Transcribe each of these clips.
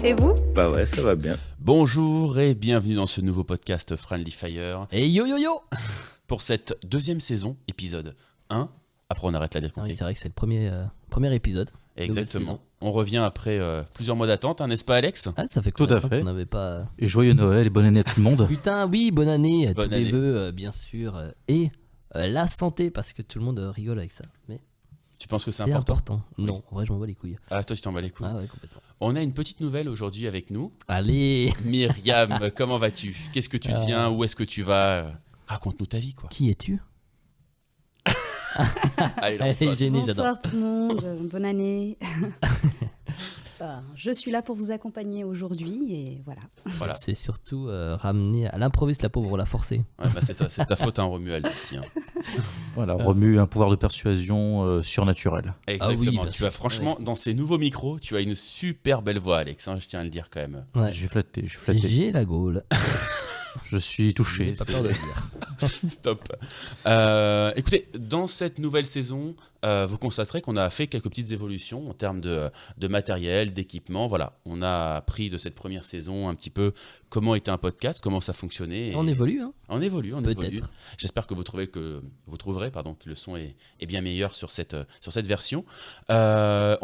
Et vous ? Bah ouais, ça va bien. Bonjour et bienvenue dans ce nouveau podcast Friendly Fire. Et yo yo yo. Pour cette deuxième saison, épisode 1. Après, on arrête là de Ah oui, compter. c'est vrai que c'est le premier épisode. Exactement. On revient après plusieurs mois d'attente, hein, n'est-ce pas, Alex ? Ah, ça fait Tout combien à de temps fait. qu'on n'avait pas... Et joyeux Noël et bonne année à tout le monde. Putain, oui, bonne année, Bonne tous année. les vœux, bien sûr. Et la santé, parce que tout le monde rigole avec ça. Mais Tu penses que c'est c'est important important. Non, en vrai, je m'en bats les couilles. Ah, toi, tu t'en bats les couilles. Ah ouais, complètement. On a une petite nouvelle aujourd'hui avec nous. Allez, Myriam, comment vas-tu ? Qu'est-ce que tu deviens ? Où est-ce que tu vas ? Raconte-nous ta vie, quoi. qui es-tu? Allez, Elle lance-toi. est gênée, j'adore. Bonsoir tout le monde, bonne année. Je suis là pour vous accompagner aujourd'hui et voilà. Voilà. C'est surtout ramener à l'improviste la pauvre, la forcer. Ouais, bah, c'est ça, c'est ta faute, hein, Romuald, ici. Hein. Voilà, Romu, un pouvoir de persuasion surnaturel. Exactement. bien Tu sûr. as franchement, dans ces nouveaux micros, tu as une super belle voix, Alex. Hein, je tiens à le dire quand même. Ouais. Je suis flatté, je suis flatté. J'ai la gaule. Je suis touché. J'ai pas peur de le dire. Stop. Écoutez, dans cette nouvelle saison, vous constaterez qu'on a fait quelques petites évolutions en termes de matériel, d'équipement. Voilà, on a appris de cette première saison un petit peu comment était un podcast, comment ça fonctionnait. Et On évolue, hein. On évolue, on Peut-être. évolue. J'espère que vous trouverez que le son est bien meilleur sur cette version. On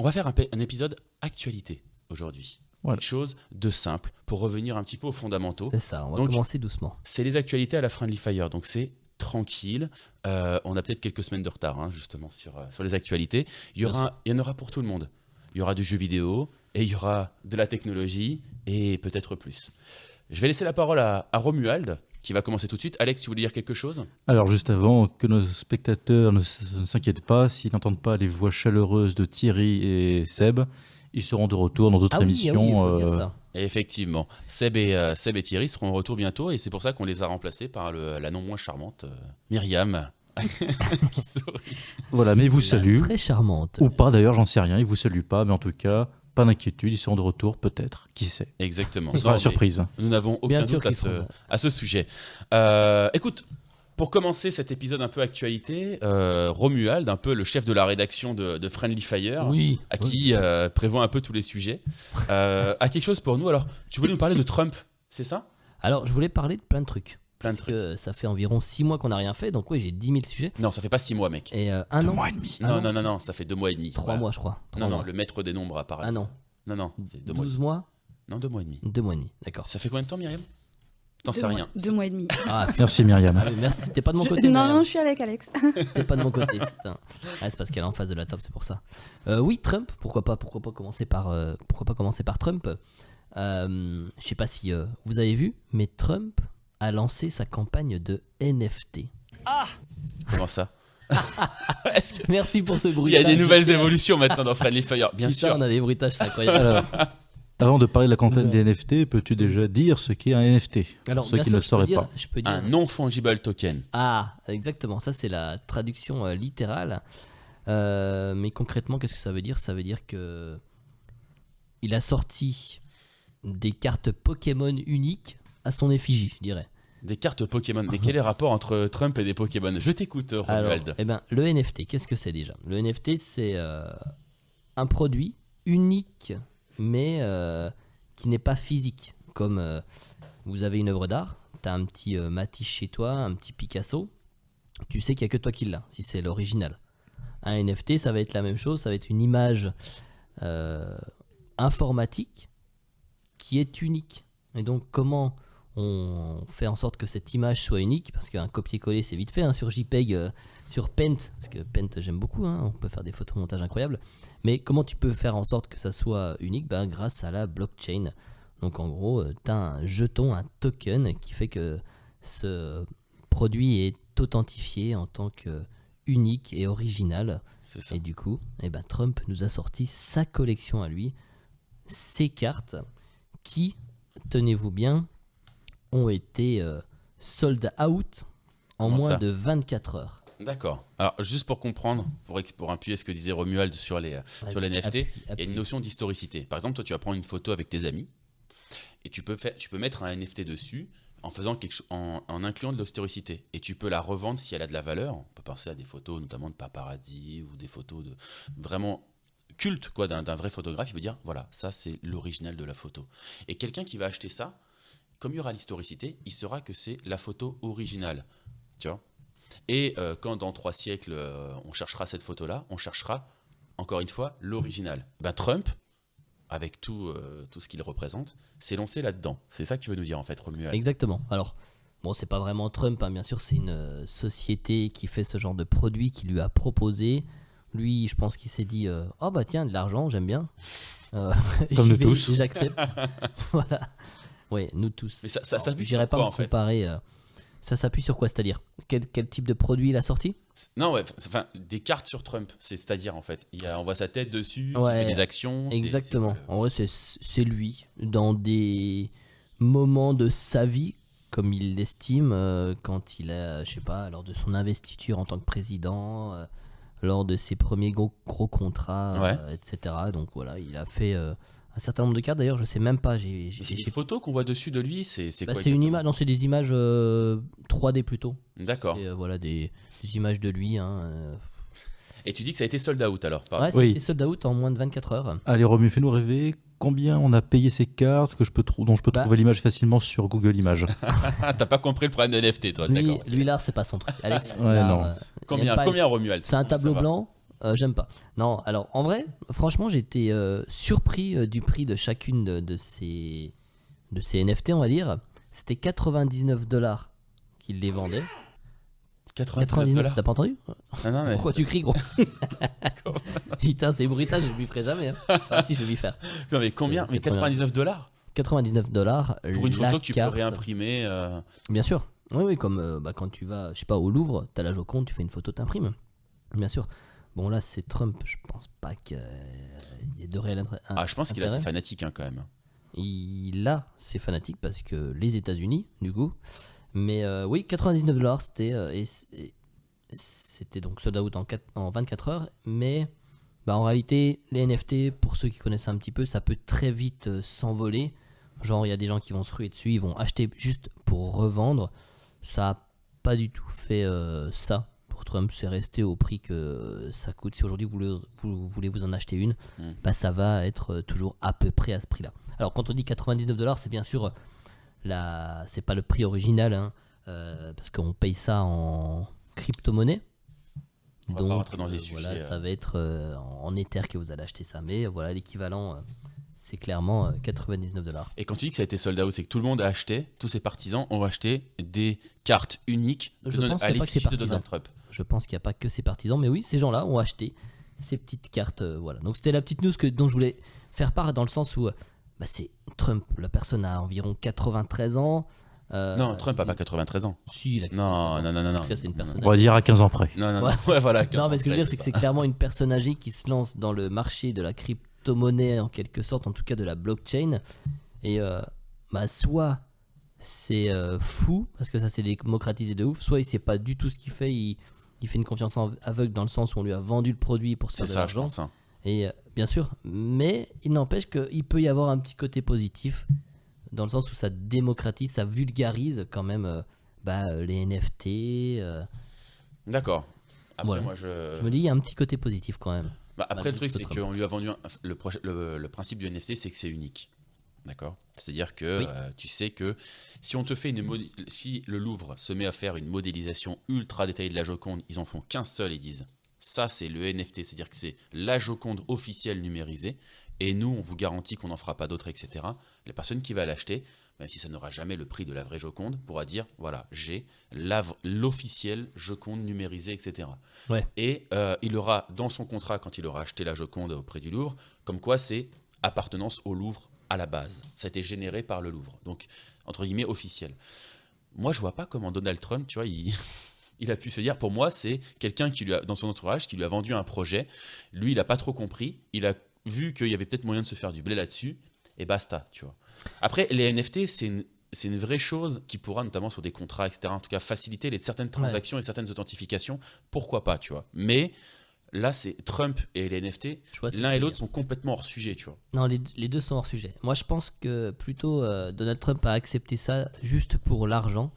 va faire un épisode actualité aujourd'hui. Voilà. Quelque chose de simple pour revenir un petit peu aux fondamentaux. C'est ça, on va Donc, commencer doucement. C'est les actualités à la Friendly Fire, donc c'est tranquille. On a peut-être quelques semaines de retard, hein, justement, sur les actualités. Il y en aura pour tout le monde. Il y aura du jeu vidéo, et il y aura de la technologie, et peut-être plus. Je vais laisser la parole à Romuald, qui va commencer tout de suite. Alex, tu voulais dire quelque chose ? Alors, juste avant, que nos spectateurs ne s'inquiètent pas, s'ils n'entendent pas les voix chaleureuses de Thierry et Seb, ils seront de retour dans d'autres émissions. il faut dire ça. Et effectivement, Seb et Thierry seront de retour bientôt, et c'est pour ça qu'on les a remplacés par la non moins charmante Myriam, qui sourit. Voilà, mais ils vous saluent. Très charmante. Ou pas d'ailleurs, j'en sais rien, ils vous saluent pas, mais en tout cas, pas d'inquiétude, ils seront de retour peut-être, qui sait. Exactement. Ce sera Non, la mais surprise. Nous n'avons aucun Bien sûr doute qu'ils seront là. à ce sujet. Écoute, pour commencer cet épisode un peu actualité, Romuald, un peu le chef de la rédaction de Friendly Fire, Oui. à qui prévoit un peu tous les sujets, a quelque chose pour nous. Alors, tu voulais nous parler de Trump, c'est ça ? Alors, je voulais parler de plein de trucs. Plein de Parce trucs. que ça fait environ 6 mois qu'on n'a rien fait, donc oui, j'ai 10 000 sujets. Non, ça fait pas 6 mois, mec. Et un Deux an. mois et demi. Ah Non, ça fait 2 mois et demi. 3 Voilà. mois, je crois. 3 Non, mois. le maître des nombres apparaît. Ah non. Non, c'est 2 mois. 12 mois Non, 2 mois et demi. 2 mois et demi, d'accord. Ça fait combien de temps, Myriam ? T'en sais rien. 2 mois et demi. Ah, Merci Myriam. oui, merci, t'es pas de mon côté. Non, Myriam. non, je suis avec Alex. T'es pas de mon côté, putain. Ah, c'est parce qu'elle est en face de la table, c'est pour ça. Oui, Trump, pourquoi pas commencer par Trump. Je sais pas si vous avez vu, mais Trump a lancé sa campagne de NFT. Comment ça ? Est-ce que... Merci pour ce Il y bruitage. a des nouvelles évolutions maintenant dans Friendly Fire, bien Putain, sûr. on a des bruitages, c'est incroyable. Alors, avant de parler de la campagne des NFT, peux-tu déjà dire ce qu'est un NFT Alors, pour ceux bien qui sûr, ne le sauraient pas. je peux dire. Un non-fungible token. Ah, exactement, ça c'est la traduction littérale. Mais concrètement, qu'est-ce que ça veut dire ? Ça veut dire que il a sorti des cartes Pokémon uniques à son effigie, je dirais. Des cartes Pokémon. Mais quel est le rapport entre Trump et des Pokémon ? Je t'écoute, Alors, Romuald. le NFT, qu'est-ce que c'est déjà ? Le NFT, c'est un produit unique, mais qui n'est pas physique. Comme vous avez une œuvre d'art, tu as un petit Matisse chez toi, un petit Picasso, tu sais qu'il n'y a que toi qui l'as, si c'est l'original. Un NFT, ça va être la même chose, ça va être une image informatique qui est unique. Et donc, comment on fait en sorte que cette image soit unique, parce qu'un copier-coller c'est vite fait, hein, sur JPEG, sur Paint, parce que Paint j'aime beaucoup, hein, on peut faire des photomontages incroyables, mais comment tu peux faire en sorte que ça soit unique ? Grâce à la blockchain. Donc en gros, tu as un jeton, un token qui fait que ce produit est authentifié en tant que unique et original. C'est ça. Et du coup, Trump nous a sorti sa collection à lui, ses cartes qui, tenez-vous bien, ont été sold out en Comment moins ça de 24 heures. D'accord. Alors, juste pour comprendre, pour appuyer ce que disait Romuald sur les NFT, il y a une notion d'historicité. Par exemple, toi, tu vas prendre une photo avec tes amis et tu peux mettre un NFT dessus en faisant en incluant de l'historicité. Et tu peux la revendre si elle a de la valeur. On peut penser à des photos notamment de paparazzi ou des photos de vraiment culte quoi, d'un vrai photographe, il veut dire voilà, ça c'est l'original de la photo. Et quelqu'un qui va acheter ça, comme il y aura l'historicité, il saura que c'est la photo originale. Tu vois. Et quand dans 3 siècles, on cherchera cette photo-là, on cherchera, encore une fois, l'original. Ben, Trump, avec tout ce qu'il représente, s'est lancé là-dedans. C'est ça que tu veux nous dire, en fait, Romuald. Exactement. Alors, bon, c'est pas vraiment Trump, hein, bien sûr, c'est une société qui fait ce genre de produit qui lui a proposé. Lui, je pense qu'il s'est dit oh bah tiens, de l'argent, j'aime bien. Comme J'y nous vais, tous. J'accepte. Voilà. Oui, nous tous. Mais ça Alors, s'appuie je dirais sur pas quoi, me en fait? comparer. Ça s'appuie sur quoi, c'est-à-dire quel type de produit il a sorti? Non, ouais, enfin, des cartes sur Trump, c'est-à-dire, en fait. On voit sa tête dessus, Ouais, il fait des actions. Exactement. c'est- En vrai, c'est lui, dans des moments de sa vie, comme il l'estime, quand il a, je sais pas, lors de son investiture en tant que président, lors de ses premiers gros contrats, Ouais. etc. Donc voilà, il a fait un certain nombre de cartes. D'ailleurs, je sais même pas. Mais c'est des photos qu'on voit dessus de lui, c'est Bah, quoi c'est une exactement? image, non, c'est des images 3D plutôt. D'accord. Et, voilà, des images de lui. Hein, Et tu dis que ça a été sold out, alors? Ouais, Oui. c'était sold out en moins de 24 heures. Allez, Romu, fais-nous rêver. Combien on a payé ces cartes dont je peux Bah. trouver l'image facilement sur Google Images? Ah, t'as pas compris le problème de NFT, toi, Lui, d'accord. lui l'art, c'est pas son truc. Alex, Ouais, l'art, non. il Combien, aime pas- combien Romuald? C'est un tableau Ça va. blanc, j'aime pas. Non, alors en vrai, franchement, j'étais surpris du prix de chacune de ces NFT, on va dire. C'était $99 qu'il les vendait. 99, t'as pas entendu? Non, non, mais Pourquoi tu cries, gros? Putain, c'est bruitage, je lui ferai jamais. Hein. Ah, si, je vais lui faire. non, mais combien? c'est Mais $99 $99 pour une la photo que tu peux carte. réimprimer. Bien sûr. Oui, oui, comme quand tu vas, je sais pas, au Louvre, t'as la Joconde, tu fais une photo, t'imprimes. Bien sûr. Bon, là, c'est Trump. Je pense pas qu'il y ait de réel intérêt. Ah, je pense qu'il a ses fanatiques hein, quand même. Il a ses fanatiques parce que les États-Unis, du coup. Mais oui, $99, c'était donc sold out en 24 heures. Mais bah, en réalité, les NFT, pour ceux qui connaissent un petit peu, ça peut très vite s'envoler. Genre, il y a des gens qui vont se ruer dessus, ils vont acheter juste pour revendre. Ça n'a pas du tout fait ça. Pour Trump, c'est resté au prix que ça coûte. Si aujourd'hui vous voulez vous en acheter une, bah, ça va être toujours à peu près à ce prix-là. Alors, quand on dit $99, c'est bien sûr c'est pas le prix original, hein, parce qu'on paye ça en crypto-monnaie. On va pas rentrer dans les voilà, sujets, ça va être en Ether que vous allez acheter ça. Mais voilà, l'équivalent, c'est clairement $99. Et quand tu dis que ça a été sold out, c'est que tout le monde a acheté, tous ses partisans ont acheté des cartes uniques Je pense à qu'il y a pas que ses l'effigie de partisans. Donald Trump. Je pense qu'il n'y a pas que ses partisans, mais oui, ces gens-là ont acheté ces petites cartes. Voilà. Donc c'était la petite news dont je voulais faire part, dans le sens où bah, c'est Trump, la personne a environ 93 ans. Non, Trump n'a pas 93 ans. Si, il a 93 Non, ans. non, non, non. En tout cas, c'est une personne On va dire à 15 ans près. Non, non, Ouais. non. Ouais, voilà. 15 Non, mais ans ce que je veux près, dire, c'est que ça. c'est clairement une personne âgée qui se lance dans le marché de la crypto-monnaie, en quelque sorte, en tout cas de la blockchain. Et bah, soit c'est fou, parce que ça s'est démocratisé de ouf, soit il sait pas du tout ce qu'il fait, il fait une confiance aveugle dans le sens où on lui a vendu le produit pour se faire C'est de ça, je l'argent. pense. Hein. Et bien sûr, mais il n'empêche qu'il peut y avoir un petit côté positif, dans le sens où ça démocratise, ça vulgarise quand même les NFT. D'accord. Après, Voilà. moi, Je me dis, il y a un petit côté positif quand même. Bah, après, le Malgré truc, ce c'est Trump. qu'on lui a vendu le principe du NFT, c'est que c'est unique. D'accord. C'est-à-dire que Oui. tu sais que si on te fait si le Louvre se met à faire une modélisation ultra détaillée de la Joconde, ils en font qu'un seul et disent ça, c'est le NFT, c'est-à-dire que c'est la Joconde officielle numérisée. Et nous, on vous garantit qu'on n'en fera pas d'autres, etc. La personne qui va l'acheter, même si ça n'aura jamais le prix de la vraie Joconde, pourra dire voilà, j'ai l'officielle Joconde numérisée, etc. Ouais. Et il aura dans son contrat, quand il aura acheté la Joconde auprès du Louvre, comme quoi c'est appartenance au Louvre à la base. Ça a été généré par le Louvre. Donc, entre guillemets, officiel. Moi, je vois pas comment Donald Trump, tu vois, il a pu se dire, pour moi, c'est quelqu'un qui lui a, dans son entourage, qui lui a vendu un projet. Lui, il a pas trop compris. Il a vu qu'il y avait peut-être moyen de se faire du blé là-dessus. Et basta, tu vois. Après, les NFT, c'est une vraie chose qui pourra, notamment sur des contrats, etc., en tout cas, faciliter certaines transactions et certaines authentifications. Pourquoi pas, tu vois. Mais là, c'est Trump et les NFT, Je vois ce que l'un tu et veux l'autre dire. sont complètement hors sujet, tu vois. Non, les deux sont hors sujet. Moi, je pense que plutôt Donald Trump a accepté ça juste pour l'argent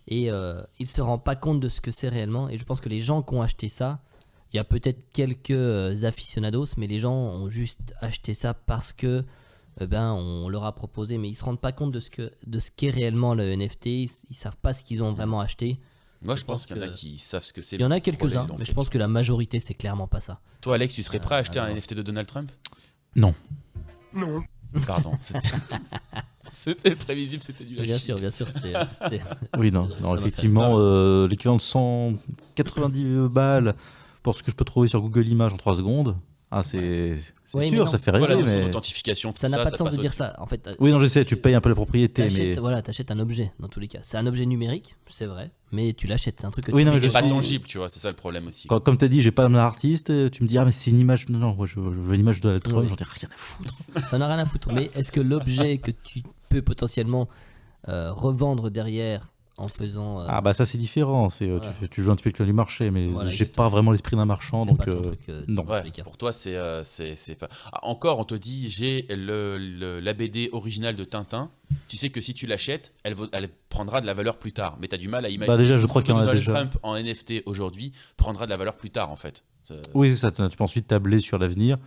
et il se rend pas compte de ce que c'est réellement. Et je pense que les gens qui ont acheté ça, il Il y a peut-être quelques aficionados, mais les gens ont juste acheté ça parce que on leur a proposé, mais ils se rendent pas compte de ce qu'est réellement le NFT. Ils savent pas ce qu'ils ont vraiment acheté. Moi, je pense qu'il y en a qui savent ce que c'est. Il y en a le quelques-uns, projet, mais je pense que la majorité, c'est clairement pas ça. Toi, Alex, tu serais prêt à acheter un alors. NFT de Donald Trump? Non. Pardon. C'était prévisible, c'était du Bien sûr, c'était Oui, non, Ça m'a fait effectivement, l'équivalent de 190 balles pour ce que je peux trouver sur Google Images en 3 secondes. Ah, c'est Oui, mais sûr, non. ça fait Toi, la rêver, notion mais... d'authentification, tout ça n'a pas de sens passe de au- dire ça. En fait, Oui, non, je sais, tu payes un peu la propriété, mais... t'achètes un objet dans tous les cas. C'est un objet numérique, c'est vrai, mais tu l'achètes. C'est un truc que Oui, tu non, mais C'est je pas suis- tangible, tu vois, c'est ça le problème aussi. Comme tu as dit, j'ai pas l'âme d'un artiste, tu me dis, ah, mais c'est une image... Non, non, moi, je veux une image de Donald Trump, Oui. j'en ai rien à foutre. T'en as rien à foutre. Mais est-ce que l'objet que tu peux potentiellement revendre derrière en faisant. Ah, bah ça, c'est différent, Voilà. tu joues un petit peu avec le marché, mais Voilà, j'ai exactement. pas vraiment l'esprit d'un marchand, c'est donc... pas ton truc, non. dans Ouais, tous les cas. pour toi, c'est pas. Ah, encore, on te dit, j'ai la BD originale de Tintin. Tu sais que si tu l'achètes, elle prendra de la valeur plus tard. Mais tu as du mal à imaginer Bah, déjà, je que crois qu'il y en a Donald déjà. Trump en NFT aujourd'hui prendra de la valeur plus tard, en fait. Oui, c'est ça, tu peux ensuite tabler sur l'avenir,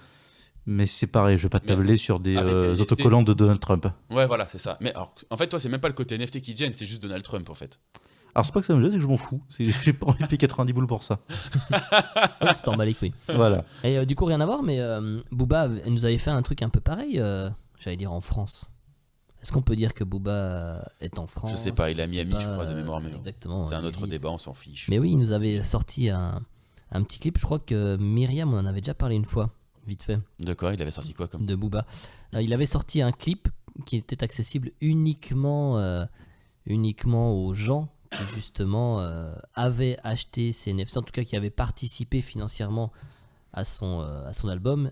mais c'est pareil, je vais pas Mais tabler sur des avec les NFT. autocollants de Donald Trump. Ouais, voilà, c'est ça. Mais alors, en fait, toi, c'est même pas le côté NFT qui te gêne, c'est juste Donald Trump, en fait. Alors, c'est pas que ça me gêne, c'est que je m'en fous. J'ai pas envie de payer 90 boules pour ça. Oui, tu t'en bats les couilles. Voilà. Et du coup, rien à voir, mais Booba nous avait fait un truc un peu pareil, j'allais dire en France. Est-ce qu'on peut dire que Booba est en France? Je sais pas, il a sais Miami, je pas, crois, de mémoire, mais exactement. c'est un il autre dit- débat, on s'en fiche. Mais oui, il nous avait sorti un petit clip. Je crois que Myriam, on en avait déjà parlé une fois, vite fait, De quoi? Il avait sorti quoi comme. de Booba. Il avait sorti un clip qui était accessible uniquement aux gens qui justement avaient acheté ces NFT, en tout cas qui avaient participé financièrement à son album,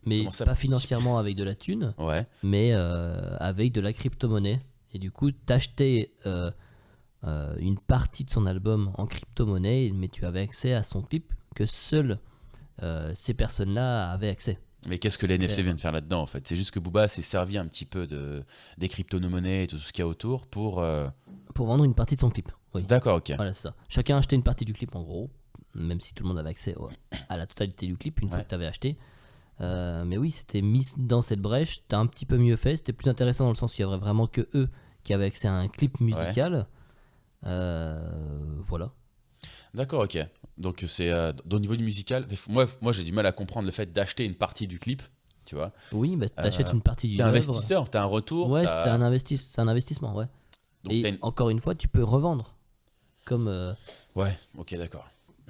mais Comment ça, pas participer financièrement avec de la thune, Ouais. mais avec de la crypto-monnaie. Et du coup, t'achetais une partie de son album en crypto-monnaie, mais tu avais accès à son clip que seules ces personnes-là avaient accès. Mais qu'est-ce que les NFT clair. viennent faire là-dedans, en fait? C'est juste que Booba s'est servi un petit peu des crypto-monnaies et tout ce qu'il y a autour pour. Pour vendre une partie de son clip. Oui. D'accord, ok. Voilà, c'est ça. Chacun achetait une partie du clip en gros, même si tout le monde avait accès à la totalité du clip une fois Ouais. que tu avais acheté. Mais oui, c'était mis dans cette brèche. T'as un petit peu mieux fait. C'était plus intéressant dans le sens où il y avait vraiment que eux qui avaient accès à un clip musical. Voilà. D'accord, ok. Donc c'est au niveau du musical. Moi j'ai du mal à comprendre le fait d'acheter une partie du clip, tu vois. Oui, bah, t'achètes une partie du T'es investisseur, t'as un retour. Ouais, t'as- c'est un investissement, ouais. donc Et t'as une- encore une fois, tu peux revendre. Comme. Ouais, ok, d'accord.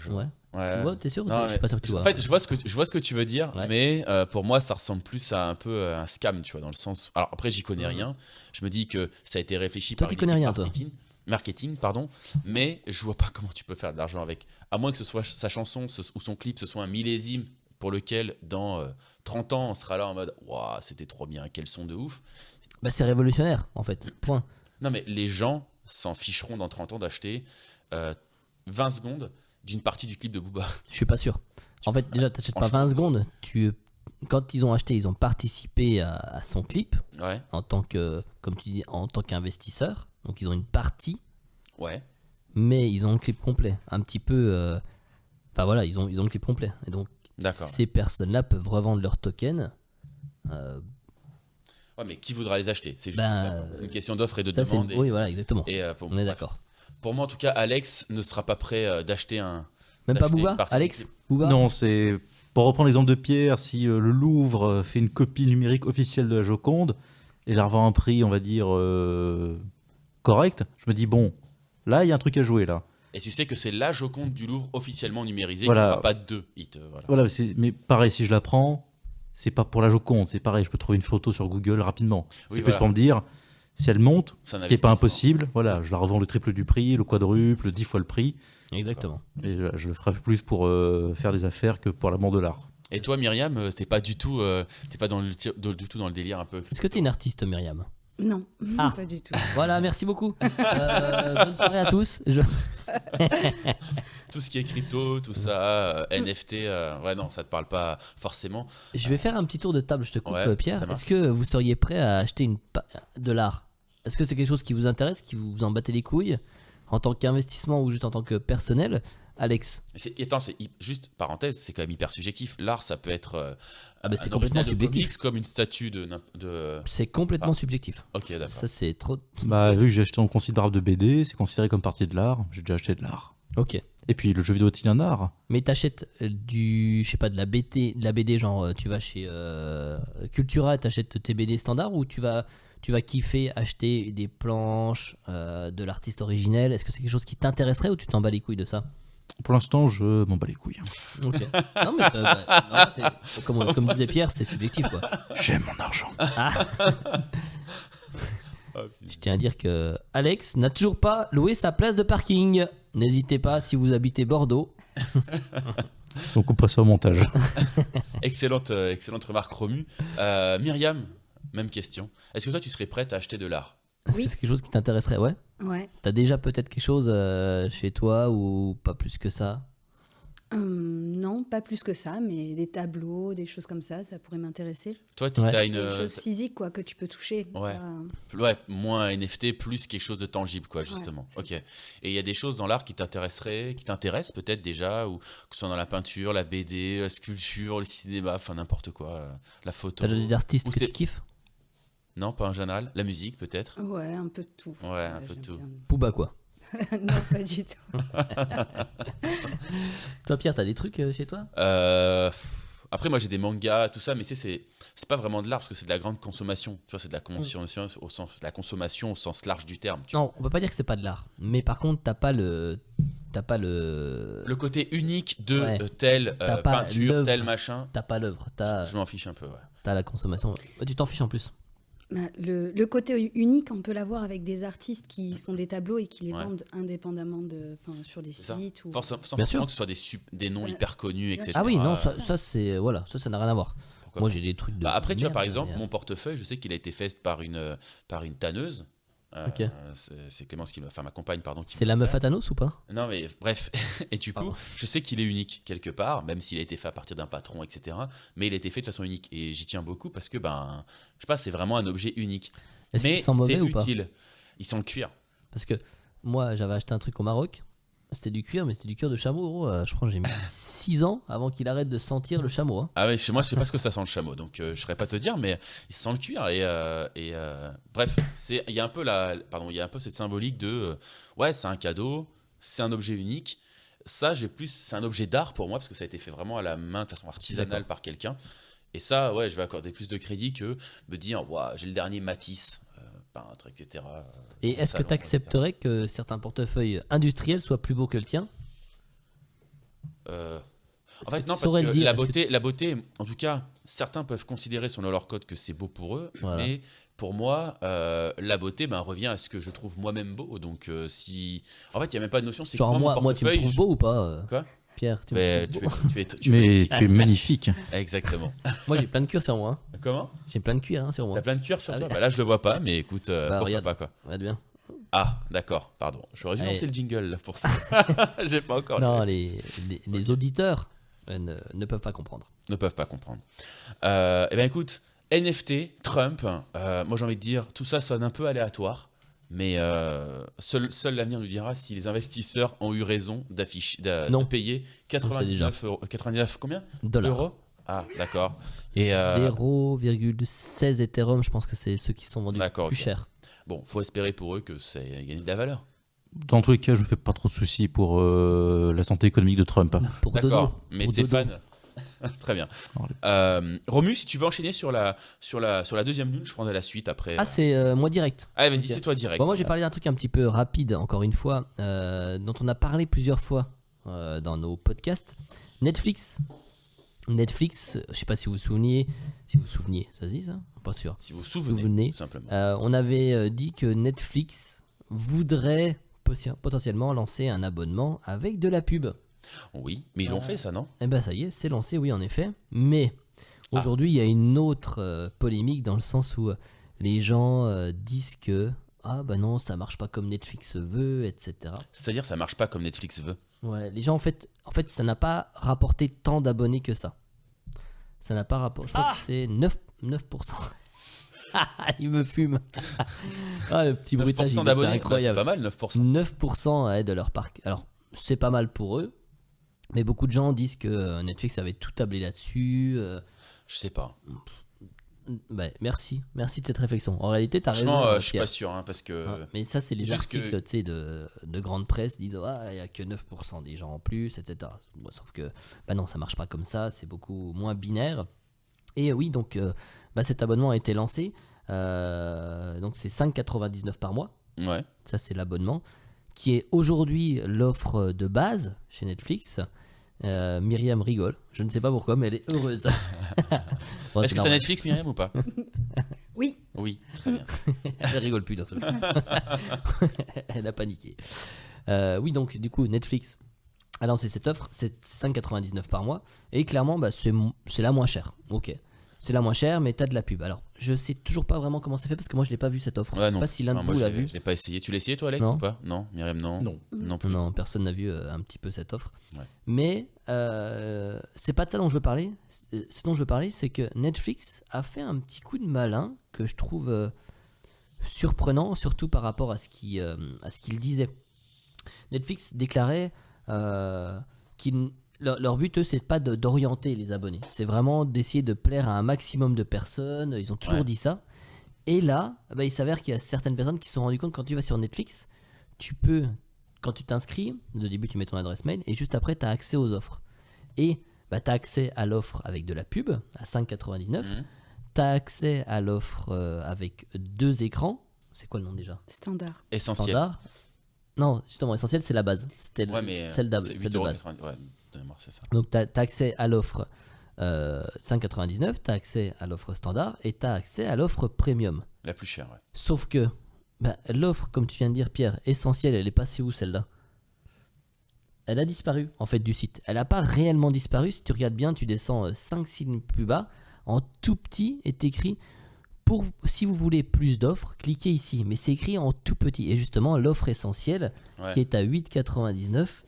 Ouais. Ouais. Tu vois, t'es sûr? Non, Je suis pas sûr que tu vois. En fait, je vois ce que tu veux dire, Ouais. mais pour moi, ça ressemble plus à un peu un scam, tu vois, dans le sens. Alors après, j'y connais rien. Je me dis que ça a été réfléchi Toi, par t'y une connais équipe rien, toi. marketing, pardon, mais je vois pas comment tu peux faire de l'argent avec. À moins que ce soit sa chanson ou son clip, ce soit un millésime pour lequel, dans 30 ans, on sera là en mode waouh, c'était trop bien, quel son de ouf. Bah, c'est révolutionnaire, en fait. Point. Non, mais les gens s'en ficheront dans 30 ans d'acheter 20 secondes d'une partie du clip de Booba. Je suis pas sûr. En fait, déjà, t'achètes pas franchement, 20 secondes. Quand ils ont acheté, ils ont participé à son clip Ouais, en tant que, comme tu dis, en tant qu'investisseur. Donc, ils ont une partie, ouais. mais ils ont le clip complet. Un petit peu. Enfin, voilà, ils ont le clip complet. Et donc, D'accord. ces personnes-là peuvent revendre leurs tokens. Ouais, mais qui voudra les acheter? C'est juste Ben, ça. C'est une question d'offre et de Ça, c'est. demande. Oui, voilà, exactement. Pour, On est bref. d'accord. Pour moi, en tout cas, Alex ne sera pas prêt d'acheter un. Même pas d'acheter Booba une partie du Alex clip. Booba Non, c'est... Pour reprendre l'exemple de Pierre, si le Louvre fait une copie numérique officielle de la Joconde et la revend à un prix, on va dire, correct, je me dis, bon, là, il y a un truc à jouer, là. Et tu sais que c'est la Joconde du Louvre officiellement numérisée, Voilà. il n'y aura pas deux hits. Voilà. Voilà, mais pareil, si je la prends, c'est pas pour la Joconde, c'est pareil, je peux trouver une photo sur Google rapidement. C'est Oui, plus voilà. pour me dire, si elle monte, C'est un ce qui n'est pas investissement. impossible, voilà, je la revends le triple du prix, le quadruple, 10 fois le prix, Exactement. et je le ferai plus pour faire des affaires que pour l'amour de l'art. Et toi, Myriam, t'es pas du tout, t'es pas du tout dans le délire un peu. Est-ce que tu es une artiste, Myriam? Non, Ah. pas du tout. Voilà, merci beaucoup. Bonne soirée à tous. Tout ce qui est crypto, tout ça, NFT, ouais, non, ça te parle pas forcément. Je vais faire un petit tour de table, je te coupe, Ouais, ça Pierre. marche. Est-ce que vous seriez prêt à acheter de l'art? Est-ce que c'est quelque chose qui vous intéresse, qui vous en battez les couilles en tant qu'investissement ou juste en tant que personnel? Alex. Attends, juste parenthèse, c'est quand même hyper subjectif. L'art, ça peut être C'est un complètement original de subjectif. comics comme une statue de... C'est complètement subjectif. Ok, d'accord. Ça, c'est trop. Bah, vu que j'ai acheté un considérable de BD, c'est considéré comme partie de l'art. J'ai déjà acheté de l'art. Ok. Et puis le jeu vidéo est-il un art? Mais t'achètes je sais pas, de la BD, genre tu vas chez Cultura et t'achètes tes BD standards, ou tu vas kiffer acheter des planches de l'artiste originel? Est-ce que c'est quelque chose qui t'intéresserait ou tu t'en bats les couilles de ça? Pour l'instant, je m'en bats les couilles. Ok. Non, mais comme disait Pierre, c'est subjectif, quoi. J'aime mon argent. Je tiens à dire que Alex n'a toujours pas loué sa place de parking. N'hésitez pas si vous habitez Bordeaux. Donc on passe au montage. Excellente remarque, Romu. Myriam, même question. Est-ce que toi, tu serais prête à acheter de l'art? Est-ce Oui. que c'est quelque chose qui t'intéresserait? Ouais. Ouais. T'as déjà peut-être quelque chose chez toi ou pas plus que ça? Non, pas plus que ça, mais des tableaux, des choses comme ça pourrait m'intéresser. Toi, tu Ouais. as Des choses physiques, quoi, que tu peux toucher. Ouais. Pas- Ouais, moins NFT, plus quelque chose de tangible, quoi, justement. c'est Ok. Et il y a des choses dans l'art qui t'intéressent peut-être déjà, ou que ce soit dans la peinture, la BD, la sculpture, le cinéma, enfin n'importe quoi, la photo. T'as déjà des artistes Ou que c'est- tu kiffes? Non, pas en général. La musique, peut-être. Ouais, un peu de tout. Ouais, un peu de j'aime tout. bien. Pouba, quoi. Non, pas du tout. Toi, Pierre, t'as des trucs chez toi? Après, moi, j'ai des mangas, tout ça, mais c'est pas vraiment de l'art parce que c'est de la grande consommation. Tu vois, c'est de la consommation au sens large du terme. Tu vois. Non, on peut pas dire que c'est pas de l'art. Mais par contre, t'as pas le. Le côté unique de Ouais. telle T'as pas peinture, l'œuvre. tel machin. T'as pas l'œuvre. T'as Je m'en fiche un peu, ouais. la consommation. Tu t'en fiches en plus. Bah, le côté unique, on peut l'avoir avec des artistes qui font des tableaux et qui les Ouais. vendent indépendamment sur des C'est ça. sites. Ou... Sans Bien forcément sûr. que ce soit des noms hyper connus, etc. Ah oui, non, ça- ça c'est. Voilà, ça n'a rien à voir. Pourquoi Moi, pas. j'ai des trucs de. Bah, après, tu vois, merde, par exemple, mais, mon portefeuille, je sais qu'il a été fait par une tanneuse. Ok. C'est Clémence ma compagne, pardon. qui C'est me la l'a meuf fait. à Thanos ou pas? Non, mais bref. Et du coup, Pardon. je sais qu'il est unique quelque part, même s'il a été fait à partir d'un patron, etc. Mais il a été fait de façon unique. Et j'y tiens beaucoup parce que, je sais pas, c'est vraiment un objet unique. Est-ce Mais qu'il sent mauvais c'est ou pas? utile. Il sent le cuir. Parce que moi, j'avais acheté un truc au Maroc. C'était du cuir, mais c'était du cuir de chameau, gros. Je crois que j'ai mis 6 ans avant qu'il arrête de sentir le chameau. Hein. Ah ouais, chez moi, je sais pas ce que ça sent le chameau, donc je saurais pas te dire, mais il sent le cuir. Bref, il y a un peu cette symbolique de ouais, c'est un cadeau, c'est un objet unique. Ça, c'est un objet d'art pour moi parce que ça a été fait vraiment à la main de façon artisanale D'accord. par quelqu'un. Et ça, ouais, je vais accorder plus de crédit que me dire, ouah, j'ai le dernier Matisse, peintre, etc. Et est-ce que salon, tu accepterais que certains portefeuilles industriels soient plus beaux que le tien? En fait, que non, tu parce saurais le que dire, la beauté, en tout cas, certains peuvent considérer selon leur code que c'est beau pour eux, Voilà. mais pour moi, la beauté revient à ce que je trouve moi-même beau. Donc, si. En fait, il n'y a même pas de notion, c'est Genre, que mon moi, tu me portefeuille, trouves beau ou pas Quoi Pierre, tu me Mais trouves tu beau es Mais tu es magnifique. Exactement. Moi, j'ai plein de cuir sur moi. Hein. Comment J'ai plein de cuir sur moi. T'as plein de cuir sur Ah toi oui. Bah là, je le vois pas, mais écoute, pourquoi regarde. pas, quoi. Regarde bien. Ah, d'accord, pardon. J'aurais dû Allez. lancer le jingle là, pour ça. J'ai pas encore Non, le- les auditeurs ne peuvent pas comprendre. ne peuvent pas comprendre. Eh bien, écoute, NFT, Trump, moi j'ai envie de dire, tout ça sonne un peu aléatoire, mais seul l'avenir nous dira si les investisseurs ont eu raison de Non. payer On le sait déjà. 99 euros. 99 combien Dollars. Euros Ah, d'accord. Et 0,16 Ethereum, je pense que c'est ceux qui sont vendus D'accord, plus ok. cher. bon, faut espérer pour eux que ça ait gagné de la valeur. Dans tous les cas, je me fais pas trop de soucis pour la santé économique de Trump. Pour Dodo. D'accord, mais Pour de ses Dodo. fans. Très bien. Romu, si tu veux enchaîner sur la deuxième lune, je prendrai la suite après. Ah, c'est moi direct. Allez, vas-y, Ok. c'est toi direct. Bon, moi, j'ai parlé d'un truc un petit peu rapide, encore une fois, dont on a parlé plusieurs fois dans nos podcasts. Netflix, je sais pas si vous vous souveniez, ça se dit ça? Pas sûr. Si vous vous Souvenez. souvenez, tout simplement. On avait dit que Netflix voudrait potentiellement lancer un abonnement avec de la pub. Oui, mais ils l'ont fait ça, non? Eh ben ça y est, c'est lancé, oui, en effet. Mais aujourd'hui, il y a une autre polémique dans le sens où les gens disent que ah bah non, ça marche pas comme Netflix veut, etc. C'est-à-dire, ça marche pas comme Netflix veut. Ouais, les gens en fait, ça n'a pas rapporté tant d'abonnés que ça. Ça n'a pas rapporté. Je crois que c'est 9%. Il me fume. Ah, le petit bruitage, 9% il était d'abonnés, bah, c'est incroyable. pas mal, 9%. 9% de leur parc. Alors, c'est pas mal pour eux, Mais beaucoup de gens disent que Netflix avait tout tablé là-dessus. Je sais pas. Merci de cette réflexion. En réalité, tu as raison. Franchement, je suis Pierre. pas sûr, hein, parce que. Ah, mais ça, c'est les juste que- articles tu sais, de grande presse disent il n'y a que 9% des gens en plus, etc. Bon, sauf que non, ça marche pas comme ça, c'est beaucoup moins binaire. Et oui, donc cet abonnement a été lancé. Donc c'est 5,99 par mois. Ouais. Ça, c'est l'abonnement qui est aujourd'hui l'offre de base chez Netflix. Myriam rigole. Je ne sais pas pourquoi, mais elle est heureuse. Bon, Est-ce c'est que t'as normal. Netflix, Myriam, ou pas? Oui, Oui, très bien. Elle rigole plus d'un seul coup. Elle a paniqué. Oui, donc du coup, Netflix a lancé cette offre. C'est 5,99 par mois. Et clairement, c'est la moins chère. Ok. C'est la moins chère, mais t'as de la pub. Alors, je sais toujours pas vraiment comment c'est fait parce que moi, je l'ai pas vu cette offre. Ouais, je sais non. pas si l'un de Enfin, moi, vous je l'a l'ai- vu. Je l'ai pas essayé. Tu l'as essayé, toi, Alex, Non. ou pas? Non, Myriam, non. Non. Non plus. Non, personne n'a vu un petit peu cette offre. Ouais. Mais c'est pas de ça dont je veux parler. Ce dont je veux parler, c'est que Netflix a fait un petit coup de malin que je trouve surprenant, surtout par rapport à ce qu'il disait. Netflix déclarait leur but, eux, c'est pas d'orienter les abonnés. C'est vraiment d'essayer de plaire à un maximum de personnes. Ils ont toujours Ouais. dit ça. Et là, il s'avère qu'il y a certaines personnes qui se sont rendues compte que quand tu vas sur Netflix, quand tu t'inscris, au début tu mets ton adresse mail et juste après tu as accès aux offres. Et tu as accès à l'offre avec de la pub à 5,99. Mhm. Tu as accès à l'offre avec 2 écrans. C'est quoi le nom déjà? standard. Essentiel. Standard. Non, justement, essentiel, c'est la base. C'était Ouais, mais celle c'est de base. 8,90 €. Ouais, de mémoire, c'est ça. Donc tu as accès à l'offre 5,99, tu as accès à l'offre standard et tu as accès à l'offre premium. La plus chère, ouais. Sauf que l'offre, comme tu viens de dire, Pierre, essentielle, elle est passée où celle-là? Elle a disparu en fait du site. Elle n'a pas réellement disparu. Si tu regardes bien, tu descends 5 lignes plus bas. En tout petit est écrit si vous voulez plus d'offres, cliquez ici. Mais c'est écrit en tout petit. Et justement, l'offre essentielle Ouais. qui est à 8,99,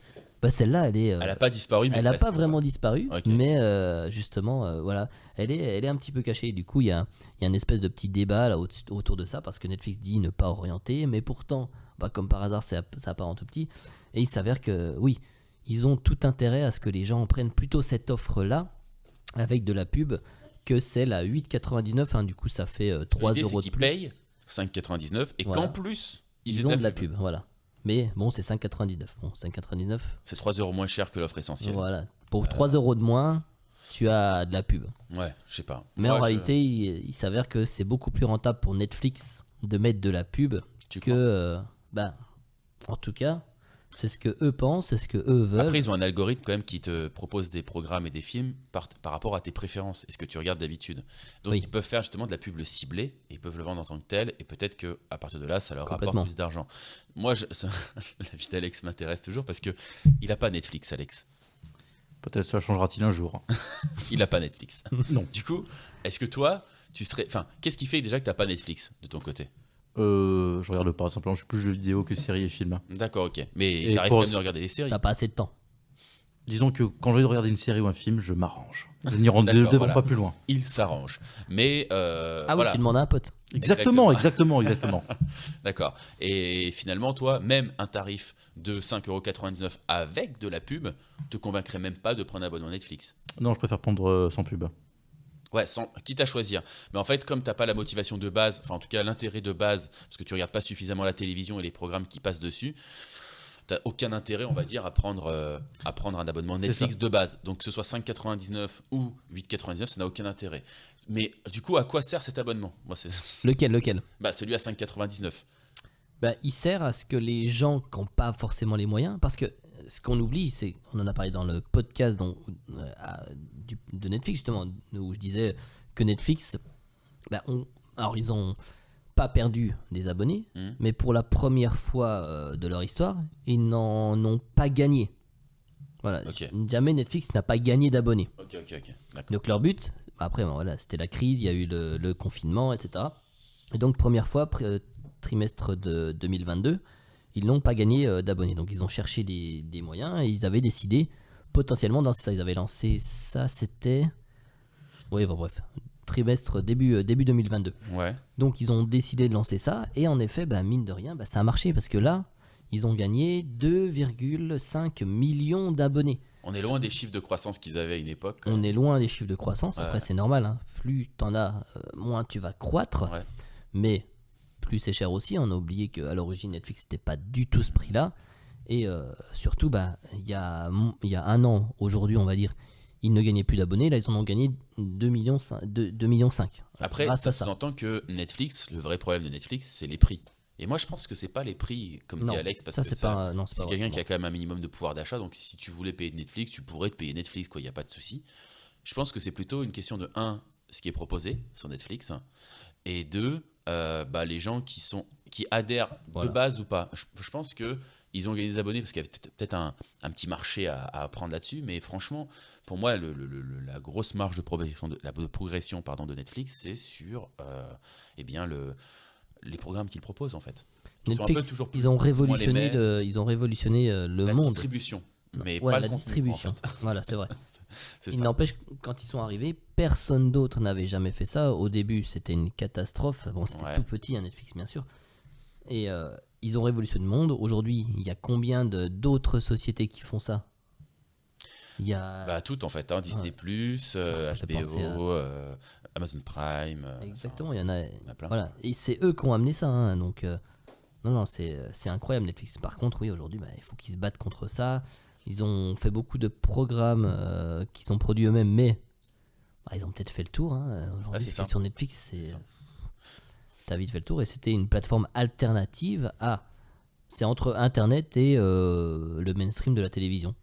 celle-là, elle est. Elle a pas disparu, mais Elle n'a presque, pas vraiment disparu, Ok. mais justement, voilà, elle est un petit peu cachée. Du coup, il y a une espèce de petit débat là, autour de ça, parce que Netflix dit ne pas orienter, mais pourtant, comme par hasard, ça part en tout petit. Et il s'avère que, oui, ils ont tout intérêt à ce que les gens prennent plutôt cette offre-là, avec de la pub, que celle à 8,99. Hein, du coup, ça fait 3 L'idée, euros c'est de qu'ils plus. payent 5,99 et Voilà. qu'en plus, ils Ils aient ont de la pub, voilà. Mais bon, c'est 5,99. Bon, 5,99. C'est 3 € moins cher que l'offre essentielle. Voilà. Pour 3 euros de moins, tu as de la pub. Ouais, je sais pas. Mais Moi, en je- réalité, il s'avère que c'est beaucoup plus rentable pour Netflix de mettre de la pub tu que. crois En tout cas, c'est ce que eux pensent, c'est ce que eux veulent. Après, ils ont un algorithme quand même qui te propose des programmes et des films par rapport à tes préférences et ce que tu regardes d'habitude. Donc, Oui. ils peuvent faire justement de la pub ciblée et ils peuvent le vendre en tant que tel. Et peut-être qu'à partir de là, ça leur rapporte Complètement. plus d'argent. Moi, la vie d'Alex m'intéresse toujours parce que il a pas Netflix, Alex. Peut-être ça changera-t-il un jour. Il a pas Netflix. Non. Du coup, est-ce que toi, tu serais. Enfin, qu'est-ce qui fait déjà que t'as pas Netflix de ton côté? Je regarde pas, simplement je suis plus jeux vidéo que séries et films. D'accord, ok. Mais Et t'arrives pour- quand même de regarder des séries. T'as pas assez de temps. Disons que quand j'ai envie de regarder une série ou un film, je m'arrange. Je n'y D'accord, devons voilà. pas plus loin. Il s'arrange. Mais Ah oui, voilà. tu demandes à un pote. Exactement, exactement. D'accord. Et finalement, toi, même un tarif de 5,99 € avec de la pub te convaincrait même pas de prendre un abonnement Netflix. Non, je préfère prendre sans pub. Ouais, quitte à choisir. Mais en fait, comme t'as pas la motivation de base, enfin en tout cas l'intérêt de base, parce que tu regardes pas suffisamment la télévision et les programmes qui passent dessus, t'as aucun intérêt, on va dire, à prendre un abonnement Netflix de base. Donc que ce soit 5,99 ou 8,99, ça n'a aucun intérêt. Mais du coup, à quoi sert cet abonnement? Moi, c'est Lequel? celui à 5,99. Il sert à ce que les gens qui n'ont pas forcément les moyens, parce que ce qu'on oublie, c'est, on en a parlé dans le podcast de Netflix justement, où je disais que Netflix, alors ils ont pas perdu des abonnés, mais pour la première fois de leur histoire, ils n'en ont pas gagné. Voilà, Ok. jamais Netflix n'a pas gagné d'abonnés. Ok, d'accord. Donc leur but, après voilà, c'était la crise, il y a eu le confinement, etc. Et donc première fois, trimestre de 2022, ils n'ont pas gagné d'abonnés. Donc ils ont cherché des moyens et ils avaient décidé potentiellement dans ça. Ils avaient lancé ça, c'était... Oui, bref, trimestre début 2022. Ouais. Donc ils ont décidé de lancer ça et en effet, mine de rien, ça a marché parce que là, ils ont gagné 2,5 millions d'abonnés. On est loin des chiffres de croissance qu'ils avaient à une époque. On est loin des chiffres de croissance. Après, Ouais. c'est normal. Hein. Plus t'en as, moins tu vas croître. Ouais. Mais plus c'est cher aussi. On a oublié qu'à l'origine, Netflix, c'était pas du tout ce prix-là. Et surtout, il y a un an, aujourd'hui, on va dire, ils ne gagnaient plus d'abonnés. Là, ils en ont gagné 2,5 millions. Après, grâce ça à ça. sous-entend que Netflix, le vrai problème de Netflix, c'est les prix. Et moi, je pense que c'est pas les prix, comme Non, dit Alex, parce ça, que c'est pas. Non, c'est c'est pas quelqu'un vrai, qui a quand même un minimum de pouvoir d'achat. Donc, si tu voulais payer Netflix, tu pourrais te payer Netflix, quoi. Il n'y a pas de souci. Je pense que c'est plutôt une question de ce qui est proposé sur Netflix, hein, et deux, les gens qui adhèrent Voilà. de base ou pas. Je pense que ils ont gagné des abonnés parce qu'il y avait peut-être un petit marché à prendre là-dessus. Mais franchement, pour moi, la grosse marge de progression de Netflix, c'est sur les programmes qu'ils proposent en fait. Qui sont un peu Netflix, toujours plus ils ont ou moins les révolutionné mêmes. le La monde. distribution, mais Ouais, pas la le contenu, distribution. en fait. Voilà, c'est vrai. C'est Il ça. n'empêche, quand ils sont arrivés, personne d'autre n'avait jamais fait ça. Au début, c'était une catastrophe. Bon, c'était Ouais. tout petit, hein, Netflix, bien sûr. Et ils ont révolutionné le monde. Aujourd'hui, il y a combien d'autres sociétés qui font ça? Il y a... Bah, tout en fait, hein, Disney+, ça fait penser à- HBO, Amazon Prime. Exactement, il y en a. Il y en a plein. Voilà. Et c'est eux qui ont amené ça. Hein, donc, non, c'est incroyable, Netflix. Par contre, oui, aujourd'hui, il faut qu'ils se battent contre ça. Ils ont fait beaucoup de programmes qui sont produits eux-mêmes, mais ils ont peut-être fait le tour. Hein. Aujourd'hui, c'est ce qui est ça. sur Netflix, C'est ça. t'as vite fait le tour. Et c'était une plateforme alternative à. C'est entre Internet et le mainstream de la télévision.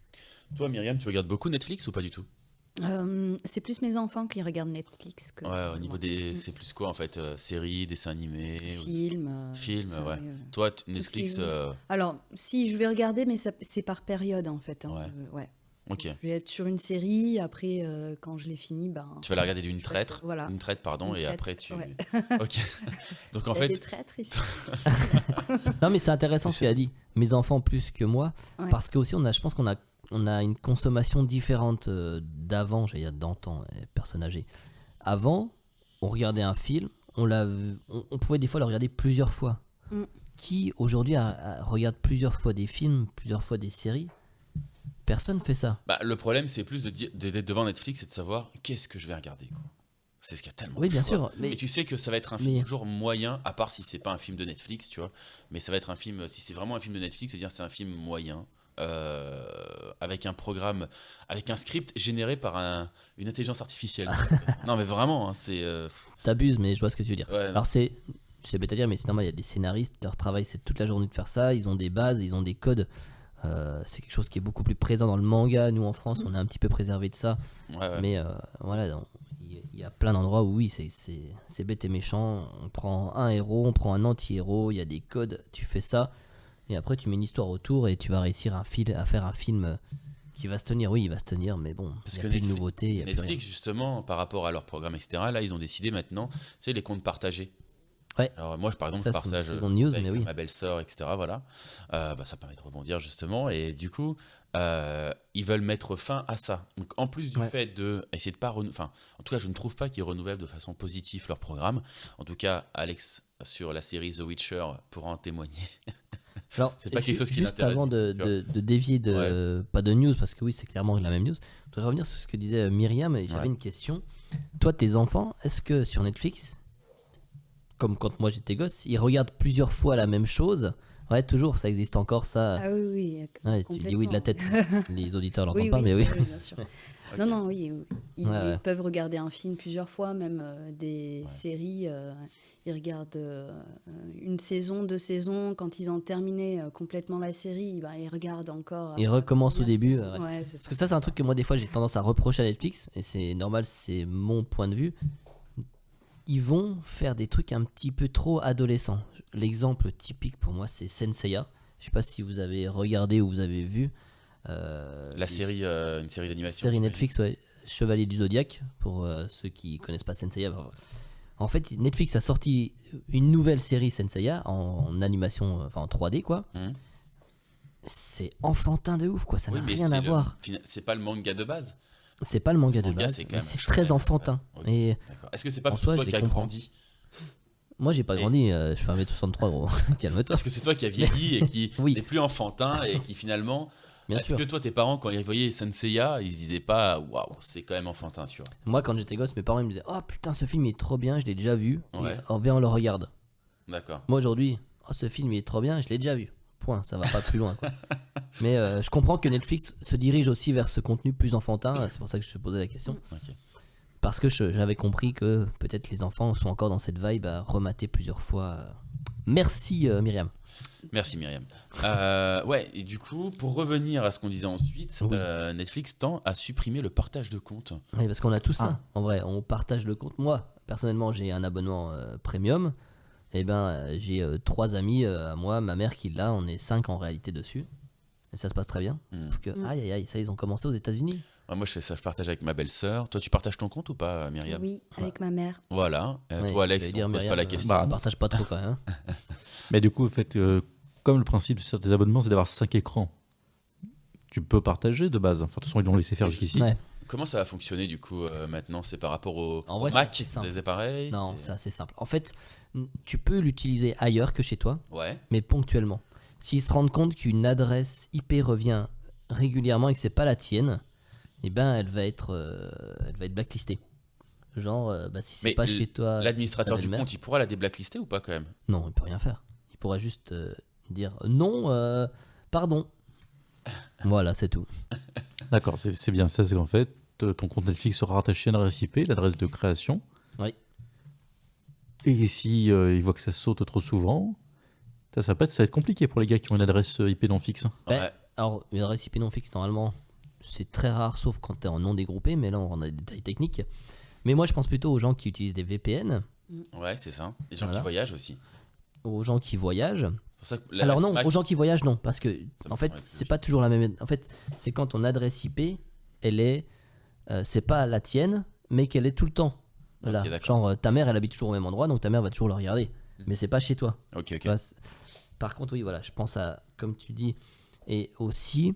Toi, Myriam, tu regardes beaucoup Netflix ou pas du tout? C'est plus mes enfants qui regardent Netflix que Ouais, au niveau moi. des. C'est plus quoi en fait? Séries, dessins animés Films. Films, tout ça, ouais. oui, Toi, ce qui Netflix. est- Alors, si je vais regarder, mais c'est par période en fait. Hein. Ouais. Ouais. Ok. Je vais être sur une série, après, quand je l'ai finie, Tu vas la regarder d'une je traite. passe- voilà. Une traite, pardon, Une et traite, après tu. ouais. Ok. Donc en Il y a fait. des traîtres ici. Non, mais c'est intéressant ce qu'il a dit. Mes enfants plus que moi. Ouais. Parce que aussi, je pense qu'on a une consommation différente d'avant, j'allais dire d'antan, personne âgée. Avant, on regardait un film, on pouvait des fois le regarder plusieurs fois. Mm. Qui aujourd'hui regarde plusieurs fois des films, plusieurs fois des séries? Personne fait ça. Bah, le problème, c'est plus d'être devant Netflix et de savoir qu'est-ce que je vais regarder, quoi. C'est ce qu'il y a tellement Oui, de bien choix. sûr, mais- Mais tu sais que ça va être un film mais- toujours moyen, à part si c'est pas un film de Netflix, tu vois. Mais ça va être un film, si c'est vraiment un film de Netflix, c'est-à-dire c'est un film moyen, avec un programme, avec un script généré par une intelligence artificielle. Non, mais vraiment, hein, c'est. T'abuses, mais je vois ce que tu veux dire. Ouais, Alors c'est bête à dire, mais c'est normal, il y a des scénaristes, leur travail c'est toute la journée de faire ça, ils ont des bases, ils ont des codes. C'est quelque chose qui est beaucoup plus présent dans le manga. Nous en France, on est un petit peu préservé de ça. ouais. Mais voilà, il y a plein d'endroits où oui, c'est bête et méchant. On prend un héros, on prend un anti-héros, il y a des codes, tu fais ça, et après tu mets une histoire autour et tu vas réussir à faire un film qui va se tenir. Oui, il va se tenir, mais bon, Parce il que n'y a plus de Netflix- nouveautés. Il y a plus rien. Netflix, justement, par rapport à leur programme, etc., là, ils ont décidé maintenant, c'est les comptes partagés. Ouais. Alors, moi, par exemple, Ça, je c'est une partage seconde news, avec mais oui. ma belle-sœur, etc., voilà. Ça permet de rebondir, justement. Et du coup, ils veulent mettre fin à ça. Donc, en plus du Ouais. fait de essayer de pas enfin, en tout cas, je ne trouve pas qu'ils renouvellent de façon positive leur programme. En tout cas, Alex, sur la série The Witcher, pourra en témoigner. Alors, C'est pas quelque chose qui juste l'intéresse, avant de dévier pas de news, parce que oui, c'est clairement la même news. Je voudrais revenir sur ce que disait Myriam, et j'avais Ouais. une question. Toi, tes enfants, est-ce que sur Netflix, comme quand moi j'étais gosse, ils regardent plusieurs fois la même chose? Ouais, toujours, ça existe encore, ça. Ah oui, oui. Ouais, tu dis oui de la tête. Les auditeurs l'entendent Oui, pas, oui, mais oui. oui, bien sûr. Ok. Non, non, oui. Ils Ouais. peuvent regarder un film plusieurs fois, même des séries. Ils regardent une saison, 2 saisons. Quand ils ont terminé complètement la série, ils regardent encore. Ils recommencent au la première début, saison. ouais. Ouais, c'est Parce ça. que ça, c'est un truc que moi, des fois, j'ai tendance à reprocher à Netflix, et c'est normal, c'est mon point de vue. Ils vont faire des trucs un petit peu trop adolescents. L'exemple typique pour moi, c'est Senseiya. Je sais pas si vous avez regardé ou vous avez vu. La série, une série d'animation. Série Netflix, ouais, Chevalier du Zodiaque, pour ceux qui connaissent pas Senseiya. En fait, Netflix a sorti une nouvelle série Senseiya en animation, enfin en 3D, quoi. Mhm. C'est enfantin de ouf, quoi. Ça Oui, n'a mais rien c'est à voir. C'est pas le manga de base. C'est pas le manga de manga, base, c'est quand mais même c'est chouette, très enfantin. ouais. Ok. Et D'accord. Est-ce que c'est pas En plutôt soi, toi je qui les as comprends. grandi? moi, j'ai pas Et- grandi, je fais 1m63, gros. Calme-toi. Est-ce que c'est toi qui as vieilli et qui Oui. n'est plus enfantin et qui finalement Bien Est-ce sûr. que toi, tes parents, quand ils voyaient Senseiya, ils se disaient pas waouh, c'est quand même enfantin, tu vois? Moi, quand j'étais gosse, mes parents ils me disaient oh putain, ce film il est trop bien, je l'ai déjà vu. Ouais. Et, oh, viens, on le regarde. D'accord. Moi aujourd'hui, oh, ce film il est trop bien, je l'ai déjà vu. Point, ça va pas plus loin. Quoi. Mais je comprends que Netflix se dirige aussi vers ce contenu plus enfantin. C'est pour ça que je te posais la question. Ok. Parce que j'avais compris que peut-être les enfants sont encore dans cette vibe à remater plusieurs fois. Merci Myriam. Merci Myriam. Ouais, et du coup, pour revenir à ce qu'on disait ensuite, Oui. Netflix tend à supprimer le partage de comptes. Oui, parce qu'on a tout ça. En vrai, on partage le compte. Moi, personnellement, j'ai un abonnement premium. Et ben, j'ai 3 amis à moi, ma mère qui l'a. On est 5 en réalité dessus. Et ça se passe très bien. Sauf que, aïe aïe aïe, ça, ils ont commencé aux États-Unis. Ouais, moi, je fais ça, je partage avec ma belle-sœur. Toi, tu partages ton compte ou pas, Myriam? Oui, avec ma mère. Voilà. Ouais, Toi, Alex, j'allais on dire, ne pose pas Myriam, la question. Bah, on partage pas trop quand même. Hein. Mais du coup, en fait, comme le principe sur tes abonnements, c'est d'avoir 5 écrans, tu peux partager de base. Enfin, de toute façon, ils l'ont laissé faire jusqu'ici. Ouais. Comment ça va fonctionner du coup maintenant? C'est par rapport au En vrai, Mac c'est assez simple. des appareils? Non, c'est assez simple. En fait, tu peux l'utiliser ailleurs que chez toi, Ouais. mais ponctuellement. S'ils se rendent compte qu'une adresse IP revient régulièrement et que c'est pas la tienne, eh ben elle va être blacklistée. Genre, si c'est Mais pas chez toi, L'administrateur si c'est du ta belle-mère- compte, il pourra la déblacklister ou pas quand même? non, il peut rien faire. Il pourra juste dire non, pardon. Voilà, c'est tout. D'accord, c'est bien ça. C'est qu'en fait, ton compte Netflix sera rattaché à une adresse IP, l'adresse de création. Oui. Et si il voit que ça saute trop souvent, ça va être compliqué pour les gars qui ont une adresse IP non fixe. Ben, Ouais. Alors, une adresse IP non fixe, normalement, c'est très rare, sauf quand tu es en non dégroupé, mais là, on a des détails techniques. Mais moi, je pense plutôt aux gens qui utilisent des VPN, Ouais, c'est ça. Les gens Voilà. qui voyagent aussi. aux gens qui voyagent. C'est pour ça que Alors non, Mac- aux gens qui voyagent, non, parce que Ça me en fait, paraît c'est logique. pas toujours la même. En fait, c'est quand ton adresse IP, elle est, c'est pas la tienne, mais qu'elle est tout le temps là. Ok, d'accord. Genre, ta mère, elle habite toujours au même endroit, donc ta mère va toujours le regarder, mais c'est pas chez toi. Ok, ok. Tu vois, par contre, oui, voilà, je pense à, comme tu dis, et aussi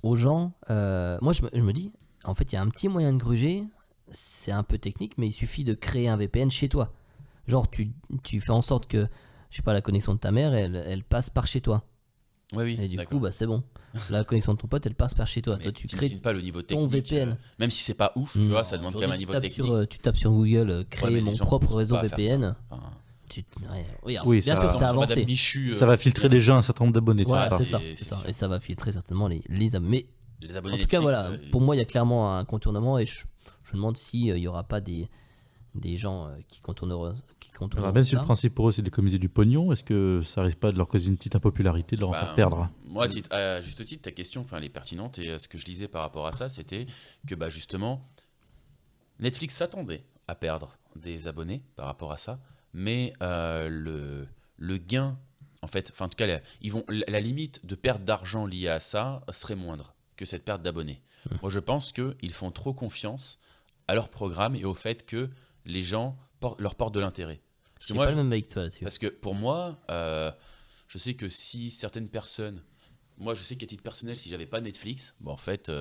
aux gens. Moi, je me dis, en fait, il y a un petit moyen de gruger. C'est un peu technique, mais il suffit de créer un VPN chez toi. Genre, tu fais en sorte que, je sais pas, la connexion de ta mère, elle passe par chez toi. Ouais, oui, Et du d'accord. coup, bah, c'est bon. La connexion de ton pote, elle passe par chez toi. Mais Toi, tu crées t'imagines pas le niveau ton technique. VPN. Même si c'est pas ouf, tu vois, ça demande quand même un niveau technique. Tu tapes sur Google, créer Ouais, mais mon les gens propre pensent réseau pas à faire VPN. Enfin, Oui, Oui, bien ça- sûr que Sur ça a sur Madame avancé. Michu, Ça va filtrer déjà un certain nombre d'abonnés. tu Voilà, vois. c'est ça, c'est c'est ça. sûr. Et ça va filtrer certainement les abonnés. les abonnés En tout cas, Netflix, voilà, pour moi, il y a clairement un contournement et je me demande s'il n'y aura pas des gens qui contourneront Alors, même si ça. le principe pour eux c'est d'économiser du pognon, est-ce que ça risque pas de leur causer une petite impopularité, de leur en Bah, faire perdre? Moi, à juste titre, ta question, enfin, elle est pertinente et ce que je lisais par rapport à ça, c'était que bah, justement, Netflix s'attendait à perdre des abonnés par rapport à ça, mais le gain, en fait, enfin, en tout cas, la limite de perte d'argent liée à ça serait moindre que cette perte d'abonnés. Moi, je pense qu'ils font trop confiance à leur programme et au fait que les gens leur portent de l'intérêt. Parce Je que suis moi, pas le même avec toi là-dessus. parce que pour moi, je sais que si certaines personnes. Moi, je sais qu'à titre personnel, si j'avais pas Netflix, bon, en fait,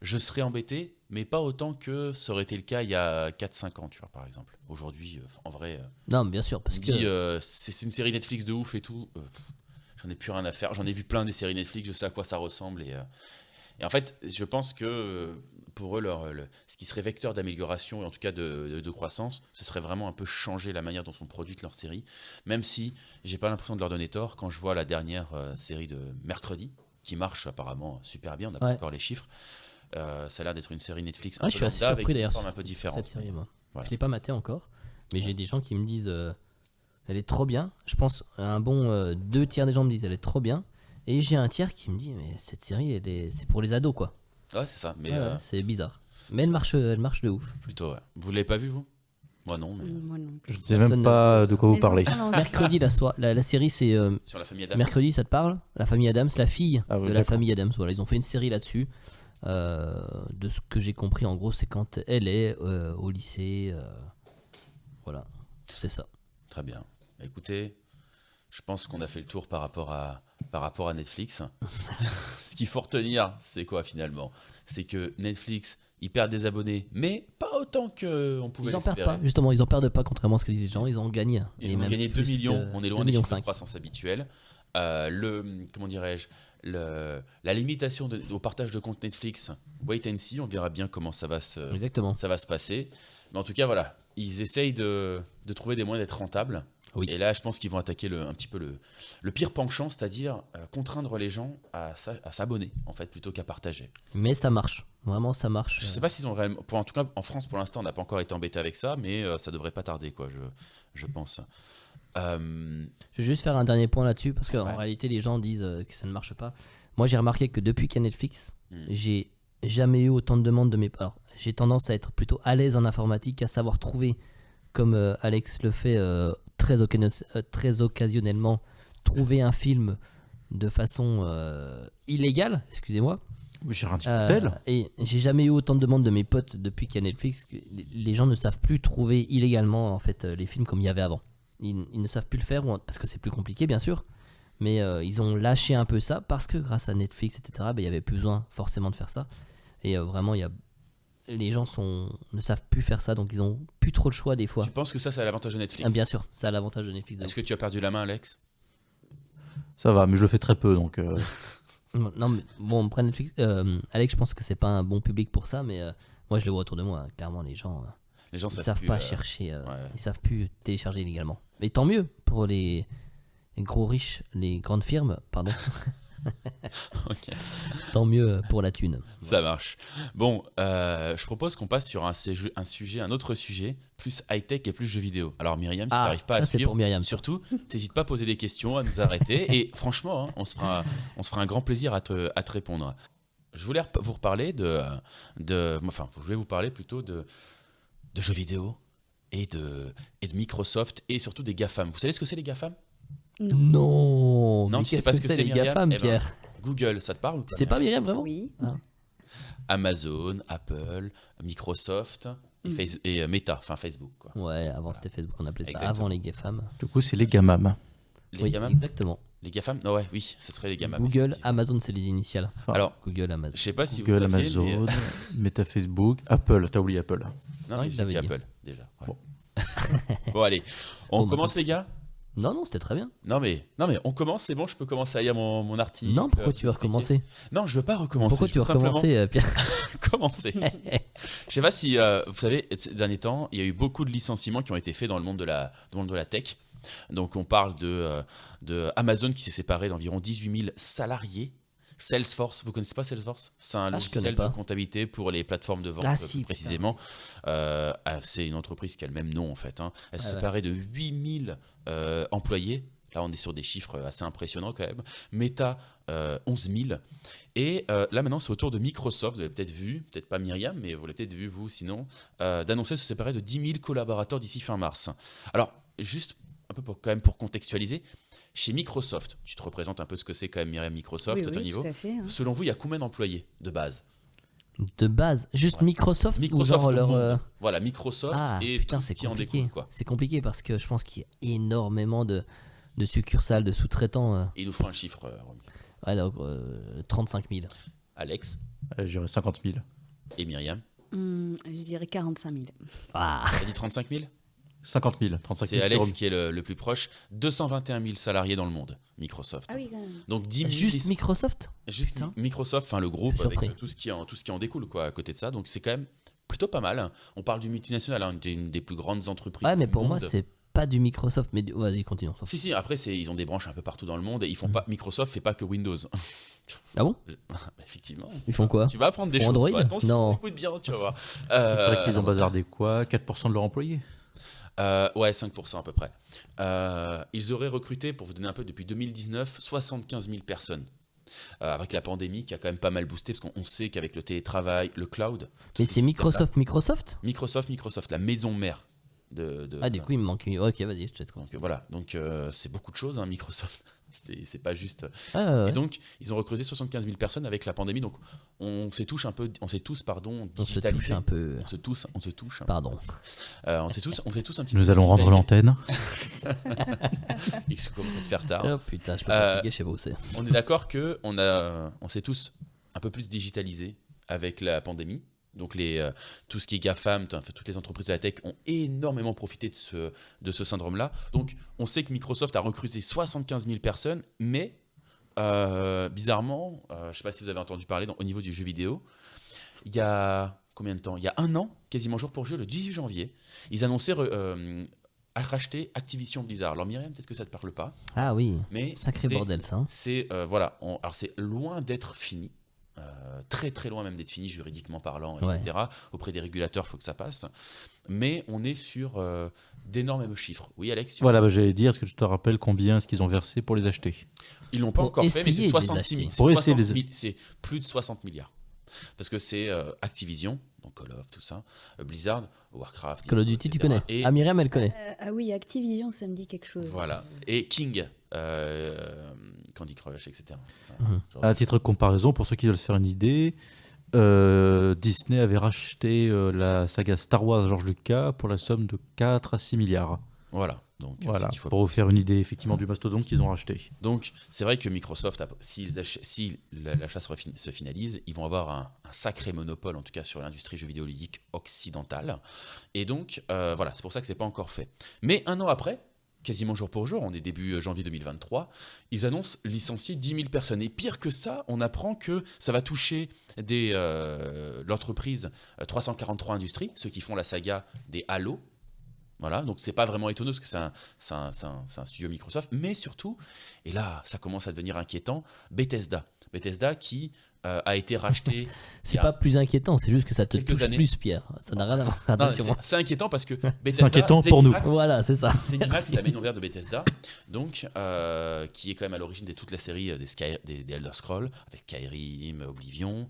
je serais embêté, mais pas autant que ça aurait été le cas il y a 4-5 ans, tu vois, par exemple. Aujourd'hui, en vrai, Non, bien sûr, parce on me que dit c'est une série Netflix de ouf et tout. J'en ai plus rien à faire. J'en ai vu plein des séries Netflix, je sais à quoi ça ressemble. Et en fait, je pense que pour eux, ce qui serait vecteur d'amélioration et en tout cas de croissance, ce serait vraiment un peu changer la manière dont sont produites leurs séries. Même si j'ai pas l'impression de leur donner tort quand je vois la dernière série de mercredi, qui marche apparemment super bien, on n'a pas Ouais. encore les chiffres. Ça a l'air d'être une série Netflix un ouais, peu je suis assez lambda, avec surpris une d'ailleurs forme un sur peu différente. cette série. Moi. Voilà. Je l'ai pas maté encore, mais j'ai des gens qui me disent elle est trop bien. Je pense un bon 2 tiers des gens me disent elle est trop bien. Et j'ai un tiers qui me dit mais cette série c'est pour les ados quoi. Ouais, c'est ça. Mais Ouais, c'est bizarre. Mais elle marche de ouf. plutôt, ouais. Vous l'avez pas vu, vous? Moi, non, mais Moi non. Je ne sais Personne même ne- pas de quoi vous Mes parlez. enfants l'ont vu. Mercredi la série c'est sur la famille Adam. mercredi, ça te parle? La famille Adams, la fille Ah oui, de la d'accord. famille Adams. Voilà, ils ont fait une série là-dessus. De ce que j'ai compris, en gros, c'est quand elle est au lycée. Voilà, c'est ça. Très bien. Écoutez, je pense qu'on a fait le tour par rapport à Netflix. Ce qu'il faut retenir, c'est quoi finalement? C'est que Netflix, ils perdent des abonnés, mais pas autant qu'on pouvait Ils en perdent l'espérer. pas, justement, ils en perdent pas, contrairement à ce que disent les gens, ils en gagnent. Ils Et ont même gagné 2 plus millions, que on est loin 2,5 des chiffres de millions. croissance habituels. Comment dirais-je, la limitation au partage de compte Netflix, wait and see, on verra bien comment ça va se passer. Mais en tout cas, voilà, ils essayent de trouver des moyens d'être rentables. Oui. Et là, je pense qu'ils vont attaquer un petit peu le pire penchant, c'est-à-dire contraindre les gens à s'abonner, en fait, plutôt qu'à partager. Mais ça marche. Vraiment, ça marche. Je ne sais pas s'ils ont réellement... en tout cas, en France, pour l'instant, on n'a pas encore été embêté avec ça, mais ça devrait pas tarder, quoi, je pense. Je vais juste faire un dernier point là-dessus, parce qu'en réalité, les gens disent que ça ne marche pas. Moi, j'ai remarqué que depuis qu'il y a Netflix, j'ai jamais eu autant de demandes de mes... Alors, j'ai tendance à être plutôt à l'aise en informatique, à savoir trouver, comme Alex le fait très occasionnellement, trouver un film de façon illégale, excusez-moi. J'ai un petit tel. Et j'ai jamais eu autant de demandes de mes potes depuis qu'il y a Netflix, que les gens ne savent plus trouver illégalement en fait, les films comme il y avait avant. Ils ne savent plus le faire, parce que c'est plus compliqué bien sûr, mais ils ont lâché un peu ça, parce que grâce à Netflix, etc., il n'y avait plus besoin forcément de faire ça. Et vraiment, les gens ne savent plus faire ça, donc ils ont plus trop le choix des fois. Tu penses que ça a l'avantage de Netflix? Bien sûr, ça a l'avantage de Netflix. Est-ce que tu as perdu la main, Alex? Ça va, mais je le fais très peu, donc... Non, mais bon, après Netflix, Alex, je pense que c'est pas un bon public pour ça, mais moi je le vois autour de moi, clairement, les gens ils savent pas chercher, ils savent plus télécharger illégalement. Mais tant mieux pour les gros riches, les grandes firmes, pardon. Okay. Tant mieux pour la thune. Ça marche. Bon, je propose qu'on passe sur un autre sujet, plus high-tech et plus jeux vidéo. Alors Myriam, si tu n'arrives pas à suivre, pour Myriam, surtout, n'hésite pas à poser des questions, à nous arrêter. Et franchement, on se fera un grand plaisir à te répondre. Je voulais vous reparler je voulais vous parler plutôt de jeux vidéo et de Microsoft et surtout des GAFAM. Vous savez ce que c'est les GAFAM? Non. Non, Mais tu sais qu'est-ce pas que ce que c'est c'est, les Myriam? GAFAM, Eh ben, Pierre? Google, ça te parle ou pas? C'est pas Myriam vraiment? Oui. Amazon, Apple, Microsoft et Meta, enfin Facebook, quoi. Ouais, avant c'était Facebook, on appelait ça. Exactement. Avant les GAFAM. Du coup, c'est les gamam. Les GAFAM? Exactement. Les GAFAM? Non, ouais, oui, ce serait les GAFAM. Google, Amazon, c'est les initiales. Enfin, Alors, Google, Amazon. je sais pas si Google, vous saviez, Amazon, Meta, Facebook, Apple. T'as oublié Apple. Non, Ouais, mais je j'ai l'avais dit dit. Apple, déjà. Ouais. Bon. Bon, allez, on Bon, bah, commence, les gars? Non, c'était très bien. Non, mais on commence, c'est bon, je peux commencer à lire mon article. Non, pourquoi tu veux recommencer? Non, je veux pas recommencer. Pourquoi tu veux recommencer, Pierre? Commencer. Je sais pas si vous savez, ces derniers temps, il y a eu beaucoup de licenciements qui ont été faits dans le monde de la tech. Donc on parle de Amazon qui s'est séparé d'environ 18 000 salariés. Salesforce, vous connaissez pas Salesforce? C'est un je connais logiciel pas. de comptabilité pour les plateformes de vente, Si, plus précisément. C'est une entreprise qui a le même nom en fait. Elle s'est ouais. séparée de 8 000 employés. Là, on est sur des chiffres assez impressionnants quand même. Meta, 11 000. Et là, maintenant, c'est au tour de Microsoft. Vous l'avez peut-être vu, peut-être pas Myriam, mais vous l'avez peut-être vu, vous, sinon, d'annoncer se séparer de 10 000 collaborateurs d'ici fin mars. Alors, juste un peu pour contextualiser, chez Microsoft, tu te représentes un peu ce que c'est quand même, Myriam, Microsoft, Oui, à ton oui, niveau. tout à fait. Selon vous, il y a combien d'employés de base? De base, juste Ouais. Microsoft, ou Microsoft genre au leur. monde. Voilà, Microsoft et putain, tout ce c'est qui en compliqué. découle, quoi. C'est compliqué parce que je pense qu'il y a énormément de succursales, de sous-traitants. Et il nous faut un chiffre, Romy. Ouais, donc 35 000. Alex J'irais 50 000. et Myriam. Je dirais 45 000. Ah, T'as dit 35 000? 50 000. 35 000. C'est Alex qui est le plus proche. 221 000 salariés dans le monde, Microsoft. Ah oui, quand même. Donc 10 000 juste Microsoft? juste Putain. Microsoft, enfin le groupe Je suis avec surpris. tout ce qui en découle quoi à côté de ça. Donc c'est quand même plutôt pas mal. On parle du multinational, une des plus grandes entreprises. Ouais, mais du pour moi, monde. c'est pas du Microsoft, mais vas-y, continue. on s'en fout. Si après ils ont des branches un peu partout dans le monde et ils font pas Microsoft fait pas que Windows. Ah bon? Effectivement. Ils font quoi? Tu vas apprendre des Pour choses. Android? Toi. Attention, Non. écoute bien, tu vas voir. C'est vrai qu'ils ont bazardé quoi? 4% de leurs employés. Ouais, 5% à peu près. Ils auraient recruté, pour vous donner un peu, depuis 2019, 75 000 personnes. Avec la pandémie qui a quand même pas mal boosté, parce qu'on sait qu'avec le télétravail, le cloud... Mais c'est Microsoft, Microsoft, la maison mère de Ah, du coup, il me manque une. Ok, vas-y, je te laisse donc voilà, donc c'est beaucoup de choses, hein, Microsoft. C'est pas juste. Ah, ouais. Et donc, ils ont recruté 75 000 personnes avec la pandémie. Donc, on s'est tous On se digitalisés. touche un peu. On se touche. Pardon. On s'est tous un petit peu. Nous allons rendre l'antenne. Il commence à se faire tard. Oh putain, je peux pas cliquer chez vous, c'est. On est d'accord que on s'est tous un peu plus digitalisés avec la pandémie. Donc tout ce qui est GAFAM, toutes les entreprises de la tech ont énormément profité de ce syndrome-là. Donc on sait que Microsoft a recruté 75 000 personnes, mais bizarrement, je ne sais pas si vous avez entendu parler, au niveau du jeu vidéo, il y a combien de temps ? Il y a un an, quasiment jour pour jour, le 18 janvier, ils annonçaient racheter Activision Blizzard. Alors Myriam, peut-être que ça ne te parle pas. Ah oui, Mais sacré bordel ça. Hein. C'est voilà, alors c'est loin d'être fini. Très très loin même d'être fini juridiquement parlant, etc. Auprès des régulateurs, il faut que ça passe. Mais on est sur d'énormes chiffres. Oui, Alex. Voilà, j'allais dire, est-ce que tu te rappelles combien est-ce qu'ils ont versé pour les acheter ? Ils l'ont pas Pour encore fait, mais c'est essayer de les 66 acheter. Pour essayer de les- 000, c'est plus de 60 milliards. Parce que c'est Activision, donc Call of, tout ça, Blizzard, Warcraft, Call of Duty, tu etc. connais. Et Ah, Myriam, elle connaît. Ah oui, Activision, ça me dit quelque chose. voilà. Et King, Candy Crush, etc. Mhm. Genre, À titre de comparaison, pour ceux qui veulent se faire une idée, Disney avait racheté la saga Star Wars George Lucas pour la somme de 4 à 6 milliards. voilà. Donc, Voilà, c'est 10 fois pour vous faire une idée effectivement du mastodonte qu'ils ont racheté. Donc, c'est vrai que Microsoft, si l'achat se finalise, ils vont avoir un sacré monopole, en tout cas sur l'industrie jeux vidéo ludique occidentale. Et donc, voilà, c'est pour ça que c'est pas encore fait. Mais un an après, quasiment jour pour jour, on est début janvier 2023, ils annoncent licencier 10 000 personnes. Et pire que ça, on apprend que ça va toucher l'entreprise 343 Industries, ceux qui font la saga des Halo. Voilà, donc c'est pas vraiment étonnant parce que c'est un studio Microsoft, mais surtout, et là ça commence à devenir inquiétant, Bethesda qui a été racheté. C'est pas plus inquiétant, c'est juste que ça te quelques touche années. plus, Pierre. Ça n'a rien à voir. Non, Attention. c'est inquiétant parce que C'est inquiétant pour nous. Voilà, c'est ça. Zenimax, la maison verte de Bethesda, donc, qui est quand même à l'origine de toute la série des Elder Scrolls, avec Skyrim, Oblivion,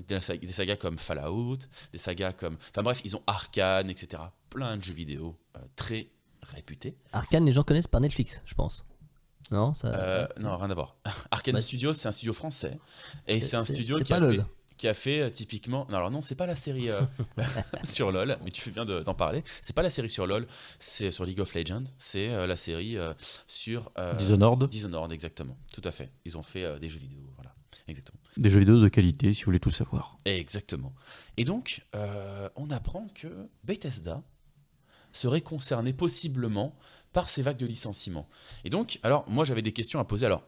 des sagas comme Fallout, des sagas comme... Enfin bref, ils ont Arcane, etc. Plein de jeux vidéo très réputés. Arcane, les gens connaissent par Netflix, je pense. Non, ça. Non, rien à voir. Arcane Bah, Studios, c'est un studio français. Et c'est un c'est- studio c'est qui pas a, LOL. qui a fait typiquement... Non, alors non, c'est pas la série sur LoL, mais tu fais bien d'en parler. C'est pas la série sur LoL, c'est sur League of Legends. C'est la série sur... Dishonored, Dishonored, exactement. Tout à fait. Ils ont fait des jeux vidéo, voilà. Exactement. des jeux vidéo de qualité si vous voulez tout savoir. Exactement. Et donc, on apprend que Bethesda serait concerné possiblement par ces vagues de licenciements. Et donc, alors, moi j'avais des questions à poser. Alors,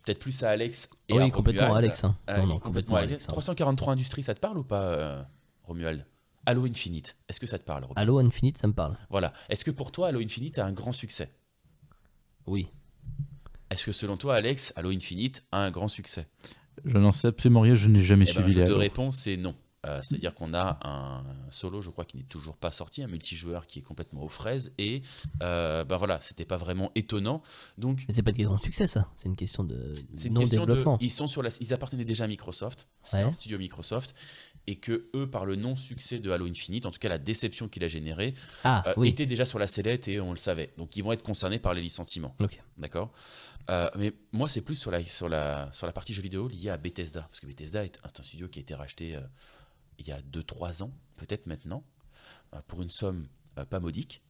peut-être plus à Alex et à Oui, complètement Romuald. Alex. Hein. Non, non, Et complètement Alex. hein. 343 Industries, ça te parle ou pas, Romuald ? Halo Infinite, est-ce que ça te parle, Romuald ? Halo Infinite, ça me parle. Voilà. Est-ce que pour toi, Halo Infinite a un grand succès ? Oui. Est-ce que selon toi, Alex, Halo Infinite a un grand succès ? Je n'en sais absolument rien, je n'ai jamais Eh ben, suivi je les te Halo. réponds, c'est non. C'est-à-dire qu'on a un solo, je crois, qui n'est toujours pas sorti, un multijoueur qui est complètement aux fraises, et voilà, c'était pas vraiment étonnant. Donc, Mais c'est pas une question de succès, ça. C'est une question de c'est une question non-développement. ils appartenaient déjà à Microsoft, c'est Ouais. un studio Microsoft, et que eux, par le non-succès de Halo Infinite, en tout cas la déception qu'il a générée, Ah, oui. étaient déjà sur la sellette et on le savait. Donc, ils vont être concernés par les licenciements. Ok. D'accord. Mais moi, c'est plus sur la partie jeux vidéo liée à Bethesda. Parce que Bethesda est un studio qui a été racheté il y a 2-3 ans, peut-être maintenant, pour une somme pas modique,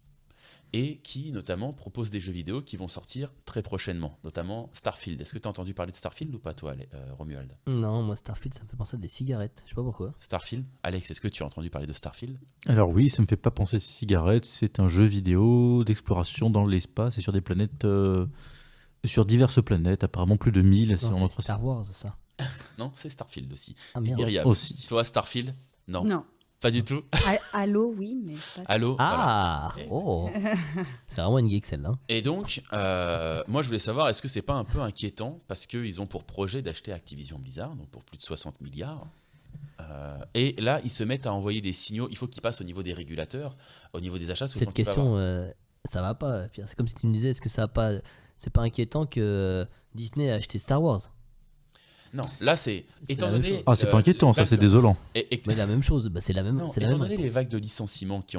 et qui notamment propose des jeux vidéo qui vont sortir très prochainement, notamment Starfield. Est-ce que tu as entendu parler de Starfield ou pas, toi, Romuald ? Non, moi, Starfield, ça me fait penser à des cigarettes. Je sais pas pourquoi. Starfield ? Alex, est-ce que tu as entendu parler de Starfield ? Alors oui, ça me fait pas penser à cigarette, c'est un jeu vidéo d'exploration dans l'espace et sur des planètes, sur diverses planètes, apparemment plus de 1000. si Non, on en c'est croit- Star Wars, ça. Non, c'est Starfield aussi. Ah, merde. Myriam, Aussi. toi, Starfield ? Non, Non. pas du tout. Halo, oui, mais pas Halo ? Ah, voilà. oh. C'est vraiment une geek, celle-là. Et donc, moi je voulais savoir, est-ce que c'est pas un peu inquiétant parce qu'ils ont pour projet d'acheter Activision Blizzard, donc pour plus de 60 milliards. Et là, ils se mettent à envoyer des signaux. Il faut qu'ils passent au niveau des régulateurs, au niveau des achats. souvent Cette qu'il va avoir. question, ça va pas, Pierre. C'est comme si tu me disais, est-ce que ça va pas. C'est pas inquiétant que Disney a acheté Star Wars? Non, là c'est. C'est Étant la même donné. chose. Ah, c'est pas inquiétant, ça, c'est désolant. Mais la même chose, bah, c'est la même. Non, C'est la étant même donné les réponse. vagues de licenciements qui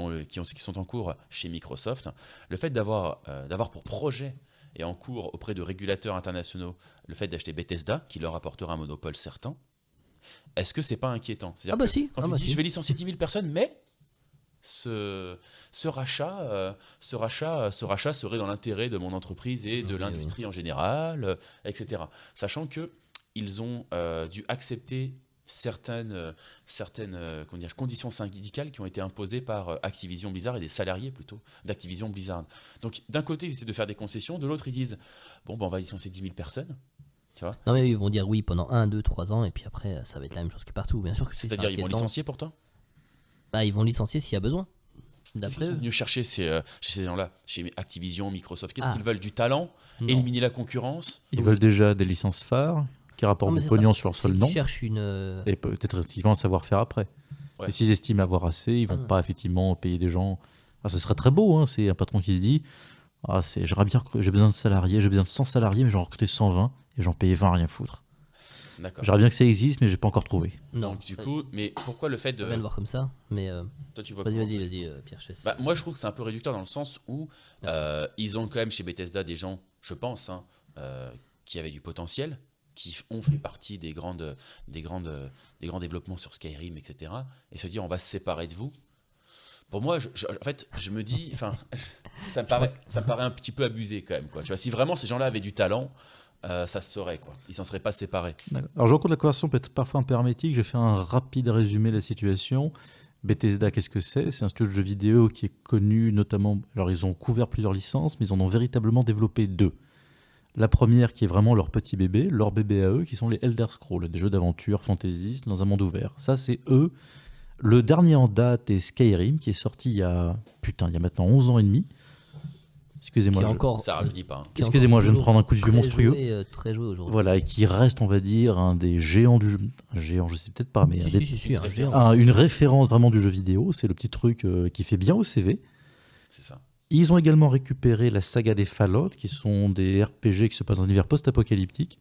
sont en cours chez Microsoft, le fait d'avoir pour projet et en cours auprès de régulateurs internationaux le fait d'acheter Bethesda, qui leur apportera un monopole certain, est-ce que c'est pas inquiétant? C'est-à-dire Ah bah que si, quand ah tu bah dis si. je vais licencier 10 000 personnes, mais ce rachat serait dans l'intérêt de mon entreprise et de Oui, l'industrie en général, etc. Sachant que ils ont dû accepter certaines comment dire, conditions syndicales qui ont été imposées par Activision Blizzard et des salariés plutôt d'Activision Blizzard. Donc d'un côté ils essaient de faire des concessions, de l'autre ils disent bon ben on va licencier 10 000 personnes. Tu vois. Non, mais ils vont dire oui pendant 1, 2, 3 ans, et puis après, ça va être la même chose que partout. Bien sûr que C'est-à-dire, ils vont inquiétant. licencier pour toi. Bah, ils vont licencier s'il y a besoin. Qu'est-ce D'après qu'ils sont eux. venus chercher chez ces gens-là, chez Activision, Microsoft? Qu'est-ce Ah. qu'ils veulent? Du talent? Non. Éliminer la concurrence? Ils veulent déjà des licences phares qui rapportent Non, mais du c'est pognon ça. sur leur C'est seul qu'ils nom. cherchent une. Et peut-être effectivement un savoir-faire après. Ouais. Et s'ils estiment avoir assez, ils vont pas effectivement payer des gens. Ah, ce serait très beau, hein. C'est un patron qui se dit j'aimerais bien, j'ai besoin de salariés, j'ai besoin de 100 salariés, mais j'en recruter 120 et j'en payer 20 à rien foutre. D'accord. J'aimerais bien que ça existe, mais j'ai pas encore trouvé. Non. Donc, du coup, mais pourquoi le fait Je de. peux bien le voir comme ça, mais Toi, tu vois vas-y, comment? Pierre Chess. Bah, moi, je trouve que c'est un peu réducteur dans le sens où Merci. ils ont quand même chez Bethesda des gens, je pense, qui avaient du potentiel, qui ont fait partie des grands développements sur Skyrim, etc. Et se dire, on va se séparer de vous. Pour moi, en fait, je me dis, enfin, ça me paraît un petit peu abusé quand même, quoi. Tu vois, si vraiment ces gens-là avaient du talent, ça se saurait, quoi. Ils s'en seraient pas séparés. D'accord. Alors, je rencontre la conversation peut être parfois un peu hermétique. J'ai fait un rapide résumé de la situation. Bethesda, qu'est-ce que c'est? C'est un studio de jeux vidéo qui est connu notamment. Alors, ils ont couvert plusieurs licences, mais ils en ont véritablement développé 2. La première, qui est vraiment leur petit bébé, leur bébé à eux, qui sont les Elder Scrolls, des jeux d'aventure fantaisistes dans un monde ouvert. Ça, c'est eux. Le dernier en date est Skyrim, qui est sorti il y a maintenant 11 ans et demi. Excusez-moi. Qui est encore. Ça rajeunit pas. qui est Excusez-moi, encore je viens de toujours prendre un coup de vieux très monstrueux. très joué aujourd'hui. Voilà, et qui reste, on va dire, un des géants du jeu. Un géant, je sais peut-être pas, mais Si, un géant. une référence vraiment du jeu vidéo. C'est le petit truc qui fait bien au CV. C'est ça. Ils ont également récupéré la saga des Fallout, qui sont des RPG qui se passent dans un univers post-apocalyptique,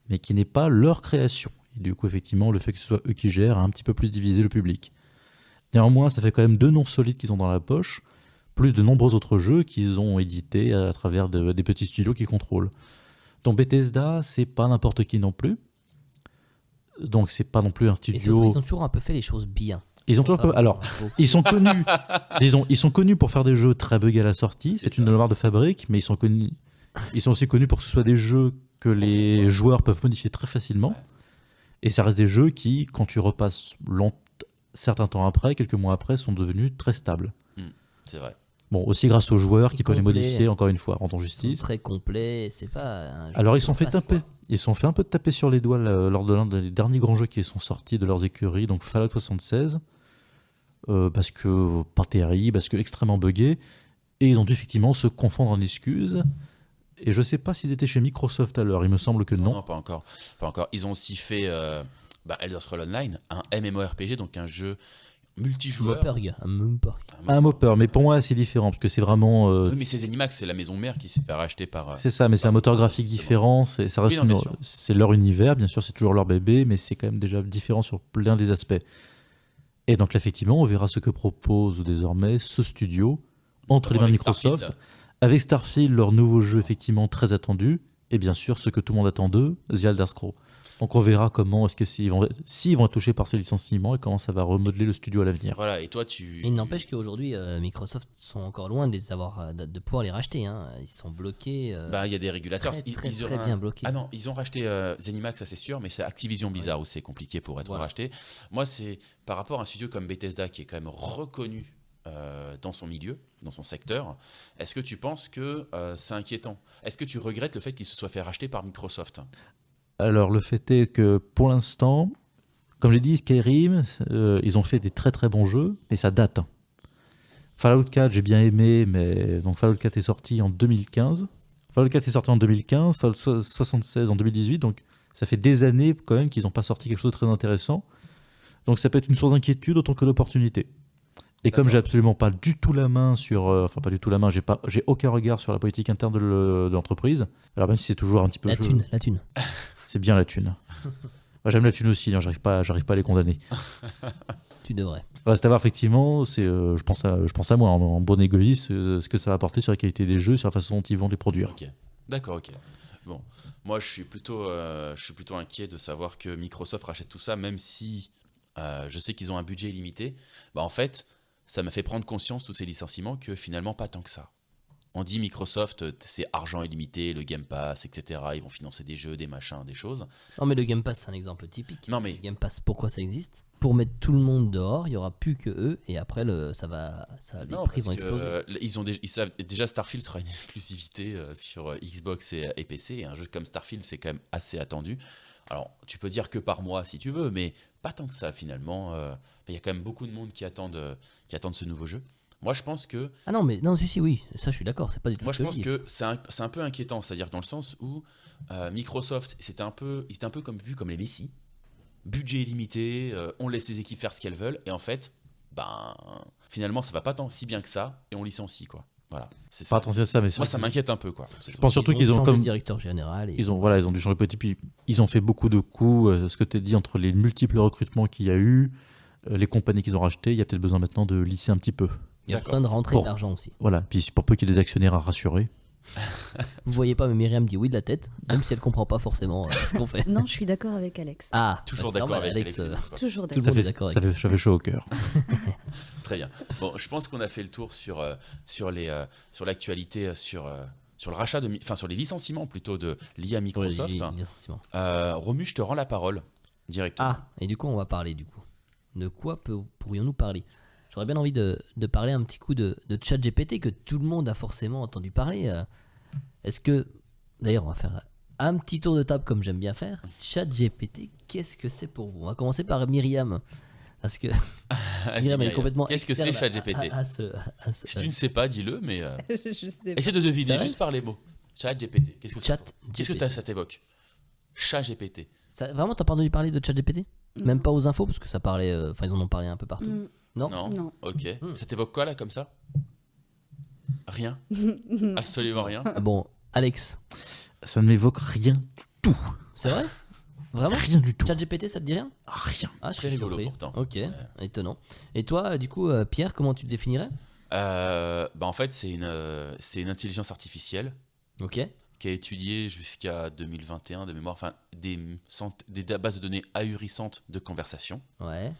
mais qui n'est pas leur création. Et du coup, effectivement, le fait que ce soit eux qui gèrent a un petit peu plus divisé le public. Néanmoins, ça fait quand même 2 noms solides qu'ils ont dans la poche, plus de nombreux autres jeux qu'ils ont édités à travers des petits studios qu'ils contrôlent. Donc Bethesda, c'est pas n'importe qui non plus. Donc c'est pas non plus un Et studio. surtout, ils ont toujours un peu fait les choses bien. Ils ont toujours un peu. Alors, ils sont connus. Disons, ils sont connus pour faire des jeux très buggés à la sortie. C'est une de leurs marques de fabrique, mais ils sont connus. Ils sont aussi connus pour que ce soit des jeux que les joueurs peuvent modifier très facilement. Ouais. Et ça reste des jeux qui, quand tu repasses certains temps après, quelques mois après, sont devenus très stables. C'est vrai. Bon, aussi grâce aux joueurs qui peuvent les Complet. modifier, encore une fois, rendons Ils sont justice. très complets. C'est pas. Un jeu Alors, ils de sont fait face, taper. quoi. Ils sont fait un peu taper sur les doigts lors de l'un des derniers grands jeux qui sont sortis de leurs écuries, donc Fallout 76, parce que pas terrible, parce que extrêmement buggé, et ils ont dû effectivement se confondre en excuses. Et je sais pas s'ils étaient chez Microsoft à l'heure, il me semble que non. Non, pas encore. Pas encore. Ils ont aussi fait Elder Scrolls Online, un MMORPG, donc un jeu multijoueur. Un Mumperg. Un moteur, mais pour moi c'est différent, parce que c'est vraiment... Oui, mais c'est Zenimax, c'est la maison mère qui s'est fait racheter par. c'est ça, mais c'est un moteur graphique différent, ça reste Oui, non, bien sûr. c'est leur univers, bien sûr c'est toujours leur bébé, mais c'est quand même déjà différent sur plein des aspects. Et donc là, effectivement, on verra ce que propose désormais ce studio entre les mains de Avec Microsoft, Starfield. avec Starfield, leur nouveau jeu effectivement très attendu, et bien sûr ce que tout le monde attend d'eux, The Elder Scrolls. Donc on verra comment est-ce que s'ils vont être touchés par ces licenciements et comment ça va remodeler le studio à l'avenir. Voilà, et toi, tu. Il n'empêche qu'aujourd'hui, Microsoft sont encore loin de les avoir, de pouvoir les racheter. Hein. Ils sont bloqués. Bah, il y a des régulateurs. très auraient bien bloqués. Ah non, ils ont racheté Zenimax, ça c'est sûr, mais c'est Activision Blizzard où c'est compliqué pour être Voilà. racheté. Moi, c'est par rapport à un studio comme Bethesda qui est quand même reconnu dans son milieu, dans son secteur. Est-ce que tu penses que c'est inquiétant? Est-ce que tu regrettes le fait qu'il se soit fait racheter par Microsoft? Alors le fait est que pour l'instant, comme j'ai dit, Skyrim, ils ont fait des très très bons jeux, mais ça date. Fallout 4, j'ai bien aimé, mais donc Fallout 4 est sorti en 2015. Fallout 4 est sorti en 2015, Fallout 76 en 2018, donc ça fait des années quand même qu'ils n'ont pas sorti quelque chose de très intéressant. Donc ça peut être une source d'inquiétude autant que d'opportunité. Et comme j'ai absolument pas du tout la main sur, pas du tout la main, j'ai aucun regard sur la politique interne de l'entreprise. Alors même si c'est toujours un petit peu La thune. c'est bien la thune. Moi, j'aime la thune aussi, hein, j'arrive pas à les condamner. Tu devrais. Reste à voir effectivement, je pense à moi en bon égoïste, ce que ça va apporter sur la qualité des jeux, sur la façon dont ils vont les produire. Ok, d'accord, ok. Bon, moi je suis plutôt inquiet de savoir que Microsoft rachète tout ça, même si je sais qu'ils ont un budget illimité. Bah en fait, ça m'a fait prendre conscience tous ces licenciements que finalement pas tant que ça. On dit Microsoft, c'est argent illimité, le Game Pass, etc. Ils vont financer des jeux, des machins, des choses. Non, mais le Game Pass, c'est un exemple typique. Non, mais Le Game Pass, pourquoi ça existe? Pour mettre tout le monde dehors, il n'y aura plus que eux, et après, les non, prix vont parce que, exploser. ils savent déjà Starfield sera une exclusivité sur Xbox et PC. Et un jeu comme Starfield, c'est quand même assez attendu. Alors, tu peux dire que par mois si tu veux, mais pas tant que ça finalement. Il y a quand même beaucoup de monde qui attendent ce nouveau jeu. Moi, je pense que Ah non, mais non, si, oui, ça je suis d'accord, c'est pas du tout Moi, ce je que pense dis. que c'est un peu inquiétant, c'est-à-dire dans le sens où Microsoft, ils étaient un peu vu comme les Messi, budget illimité, on laisse les équipes faire ce qu'elles veulent, et en fait, finalement, ça va pas tant si bien que ça, et on licencie, quoi. Voilà. C'est Pas ça. attention à ça, mais Moi, ça m'inquiète un peu, quoi. je pense surtout qu'ils ont changé comme de directeur général. Et... ils ont dû changer petit, puis ils ont fait beaucoup de coups. Ce que tu as dit entre les multiples recrutements qu'il y a eu, les compagnies qu'ils ont rachetées, il y a peut-être besoin maintenant de lisser un petit peu. Il y a D'accord. besoin de rentrer Bon. de l'argent aussi. Voilà, puis pour peu qu'il y ait des actionnaires à rassurer. Vous voyez pas, mais Myriam dit oui de la tête, même si elle comprend pas forcément ce qu'on fait. Non, je suis d'accord avec Alex. Ah, Toujours c'est d'accord normal, avec Alex. Toujours tout le d'accord. monde est d'accord avec Ça fait chaud au cœur. Très bien. Bon, je pense qu'on a fait le tour sur l'actualité, sur le rachat sur les licenciements plutôt de liés à Microsoft. licenciements. Romu, je te rends la parole directement. Ah, et du coup, on va parler du coup. De quoi pourrions-nous parler? J'aurais bien envie de parler un petit coup de ChatGPT que tout le monde a forcément entendu parler. Est-ce que, d'ailleurs, on va faire un petit tour de table comme j'aime bien faire. ChatGPT, qu'est-ce que c'est pour vous? On va commencer par Myriam. Parce que Myriam elle est complètement Qu'est-ce que c'est externe ChatGPT Si tu ne ChatGPT. sais pas, dis-le, mais Je sais pas. essaie de deviner C'est vrai juste par les mots. ChatGPT. Qu'est-ce que ChatGPT. ça t'évoque? ChatGPT. Vraiment, t'as pas entendu parler de ChatGPT? Même pas aux infos, parce que ça parlait. Enfin, ils en ont parlé un peu partout. Mm. Non, Non. Ok. Ça t'évoque quoi là comme ça? Rien. Absolument rien. Bon, Alex, Ça ne m'évoque rien du tout. c'est vrai? Vraiment? Rien du tout. ChatGPT, ça te dit rien? Rien. Ah, je Très suis rigolo, surpris. pourtant. Ok, étonnant. Et toi, du coup, Pierre, comment tu le définirais? En fait, c'est une intelligence artificielle Ok. qui a étudié jusqu'à 2021 de mémoire, enfin des bases de données ahurissantes de conversation. Ouais.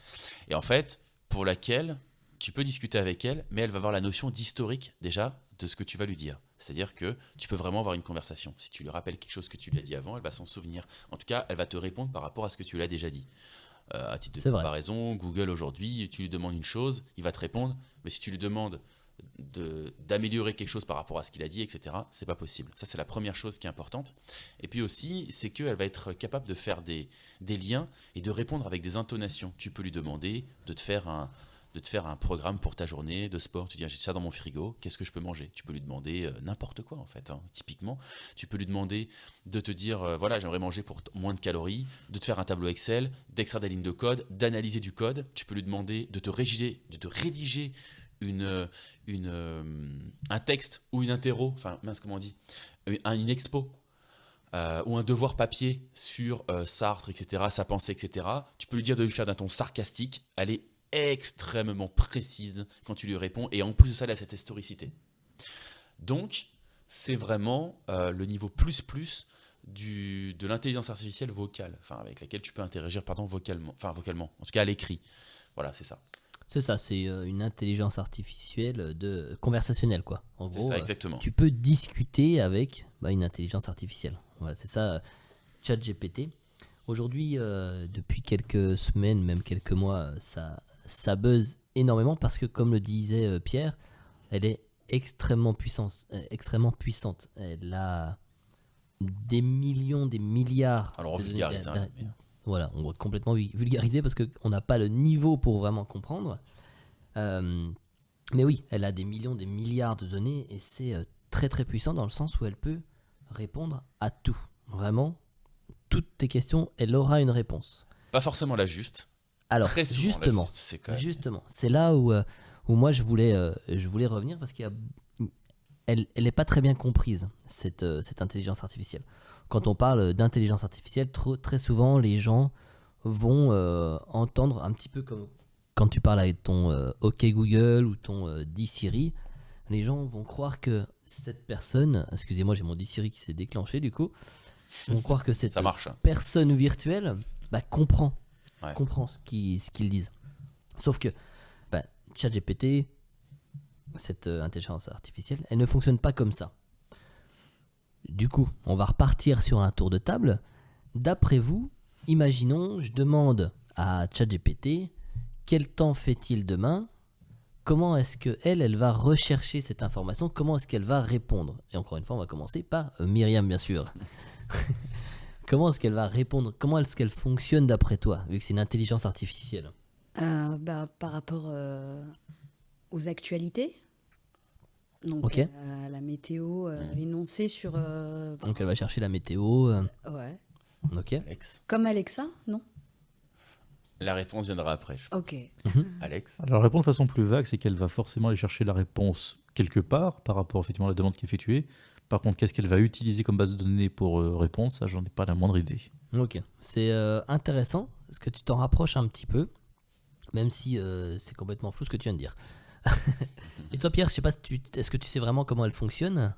Et en fait, pour laquelle tu peux discuter avec elle, mais elle va avoir la notion d'historique déjà de ce que tu vas lui dire. C'est-à-dire que tu peux vraiment avoir une conversation. Si tu lui rappelles quelque chose que tu lui as dit avant, elle va s'en souvenir. En tout cas, elle va te répondre par rapport à ce que tu lui as déjà dit. À titre de C'est vrai. comparaison, Google aujourd'hui, tu lui demandes une chose, il va te répondre, mais si tu lui demandes d'améliorer quelque chose par rapport à ce qu'il a dit, etc., c'est pas possible. Ça, c'est la première chose qui est importante. Et puis aussi, c'est qu'elle va être capable de faire des liens et de répondre avec des intonations. Tu peux lui demander de te faire un programme pour ta journée de sport. Tu dis, j'ai ça dans mon frigo, qu'est-ce que je peux manger? Tu peux lui demander n'importe quoi, en fait, hein, typiquement. Tu peux lui demander de te dire, voilà, j'aimerais manger pour moins de calories, de te faire un tableau Excel, d'extraire des lignes de code, d'analyser du code. Tu peux lui demander de te rédiger un texte ou une interro, enfin, mince, comment on dit, une expo. Ou un devoir papier sur Sartre, etc., sa pensée, etc. Tu peux lui dire de lui faire d'un ton sarcastique. Elle est extrêmement précise quand tu lui réponds, et en plus de ça, elle a cette historicité. Donc, c'est vraiment le niveau plus de l'intelligence artificielle vocale, enfin avec laquelle tu peux interagir, vocalement, en tout cas à l'écrit. Voilà, c'est ça. C'est ça, c'est une intelligence artificielle conversationnelle, quoi. En C'est gros, ça, exactement. tu peux discuter avec une intelligence artificielle. Voilà, c'est ça, ChatGPT. Aujourd'hui, depuis quelques semaines, même quelques mois, ça buzz énormément parce que, comme le disait Pierre, elle est extrêmement puissante. Elle a des millions, des milliards. Alors on de vulgarise, données. mais- Voilà, on va complètement vulgariser parce qu'on n'a pas le niveau pour vraiment comprendre. Mais oui, elle a des millions, des milliards de données et c'est très très puissant dans le sens où elle peut répondre à tout. Vraiment, toutes tes questions, elle aura une réponse. Pas forcément la juste. Alors, Très souvent, justement, la juste, c'est quand même- c'est là où moi je voulais revenir parce qu'elle n'est pas très bien comprise, cette intelligence artificielle. Quand on parle d'intelligence artificielle, très souvent les gens vont entendre un petit peu comme quand tu parles avec ton OK Google ou ton Dis Siri, les gens vont croire que cette personne, excusez-moi j'ai mon Dis Siri qui s'est déclenché du coup, vont croire que cette Ça marche. personne virtuelle comprend Ouais. ce qu'ils disent. Sauf que ChatGPT, cette intelligence artificielle, elle ne fonctionne pas comme ça. Du coup, on va repartir sur un tour de table. D'après vous, imaginons, je demande à ChatGPT quel temps fait-il demain ? Comment est-ce qu'elle va rechercher cette information ? Comment est-ce qu'elle va répondre ? Et encore une fois, on va commencer par Myriam, bien sûr. Comment est-ce qu'elle va répondre ? Comment est-ce qu'elle fonctionne d'après toi, vu que c'est une intelligence artificielle ? Par rapport aux actualités. Donc, Ok. la météo énoncée sur... Donc elle va chercher la météo. Ouais. Ok. Alex. Comme Alexa, non? La réponse viendra après. Ok. Alex. Alors, répondre de façon plus vague, c'est qu'elle va forcément aller chercher la réponse quelque part par rapport effectivement à la demande qui est effectuée. Par contre, qu'est-ce qu'elle va utiliser comme base de données pour répondre, ça, j'en ai pas la moindre idée. Ok. C'est intéressant, parce que tu t'en rapproches un petit peu, même si c'est complètement flou ce que tu viens de dire. Et toi, Pierre, je sais pas, est-ce que tu sais vraiment comment elle fonctionne ?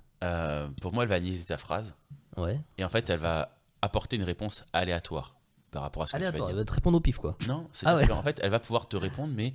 Pour moi, elle va analyser ta phrase. Ouais. Et en fait, elle va apporter une réponse aléatoire par rapport à ce que tu vas Aléatoire, dire. elle va te répondre au pif, quoi. Non, c'est Ah ouais. en fait, elle va pouvoir te répondre, mais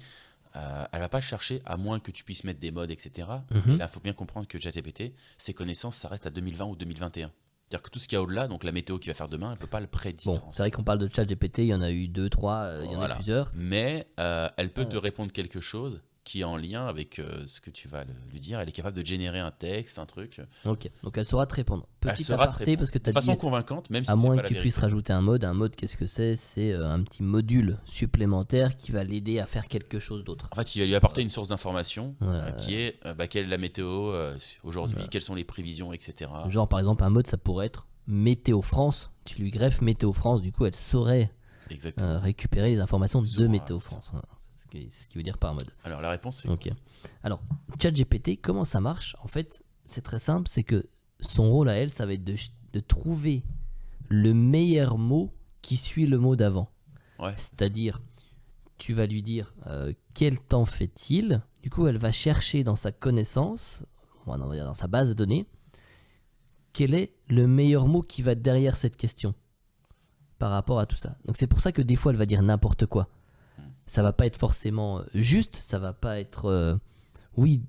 elle va pas chercher, à moins que tu puisses mettre des modes, etc. Mhm. Et là, il faut bien comprendre que ChatGPT, ses connaissances, ça reste à 2020 ou 2021. C'est-à-dire que tout ce qu'il y a au-delà, donc la météo qui va faire demain, elle peut pas le prédire. Bon, c'est vrai qu'on parle de ChatGPT, il y en a eu 2, 3, il y en a Voilà. plusieurs. Mais elle peut te répondre quelque chose qui est en lien avec ce que tu vas lui dire. Elle est capable de générer un texte, un truc. Ok, donc elle saura te répondre. Elle Petit saura te aparté, répondre. parce que tu De as façon dit, convaincante, même si à c'est moins pas que la tu puisses vérité. rajouter un mode. Un mode, qu'est-ce que c'est ? C'est un petit module supplémentaire qui va l'aider à faire quelque chose d'autre. En fait, il va lui apporter une source d'information Ouais. qui est quelle est la météo aujourd'hui, quelles sont les prévisions, etc. Genre, par exemple, un mode, ça pourrait être Météo France. Tu lui greffes Météo France, du coup, elle saurait Exactement. récupérer les informations Plus ou de moins, Météo c'est ça. France. Voilà, c'est ce qui veut dire par mode. Alors la réponse, c'est Ok. Alors, ChatGPT, comment ça marche ? En fait, c'est très simple, c'est que son rôle à elle, ça va être de trouver le meilleur mot qui suit le mot d'avant. Ouais. C'est-à-dire, tu vas lui dire quel temps fait-il ? Du coup, elle va chercher dans sa connaissance, on va dire dans sa base de données, quel est le meilleur mot qui va derrière cette question par rapport à tout ça. Donc c'est pour ça que des fois, elle va dire n'importe quoi. Ça va pas être forcément juste, ça va pas être oui,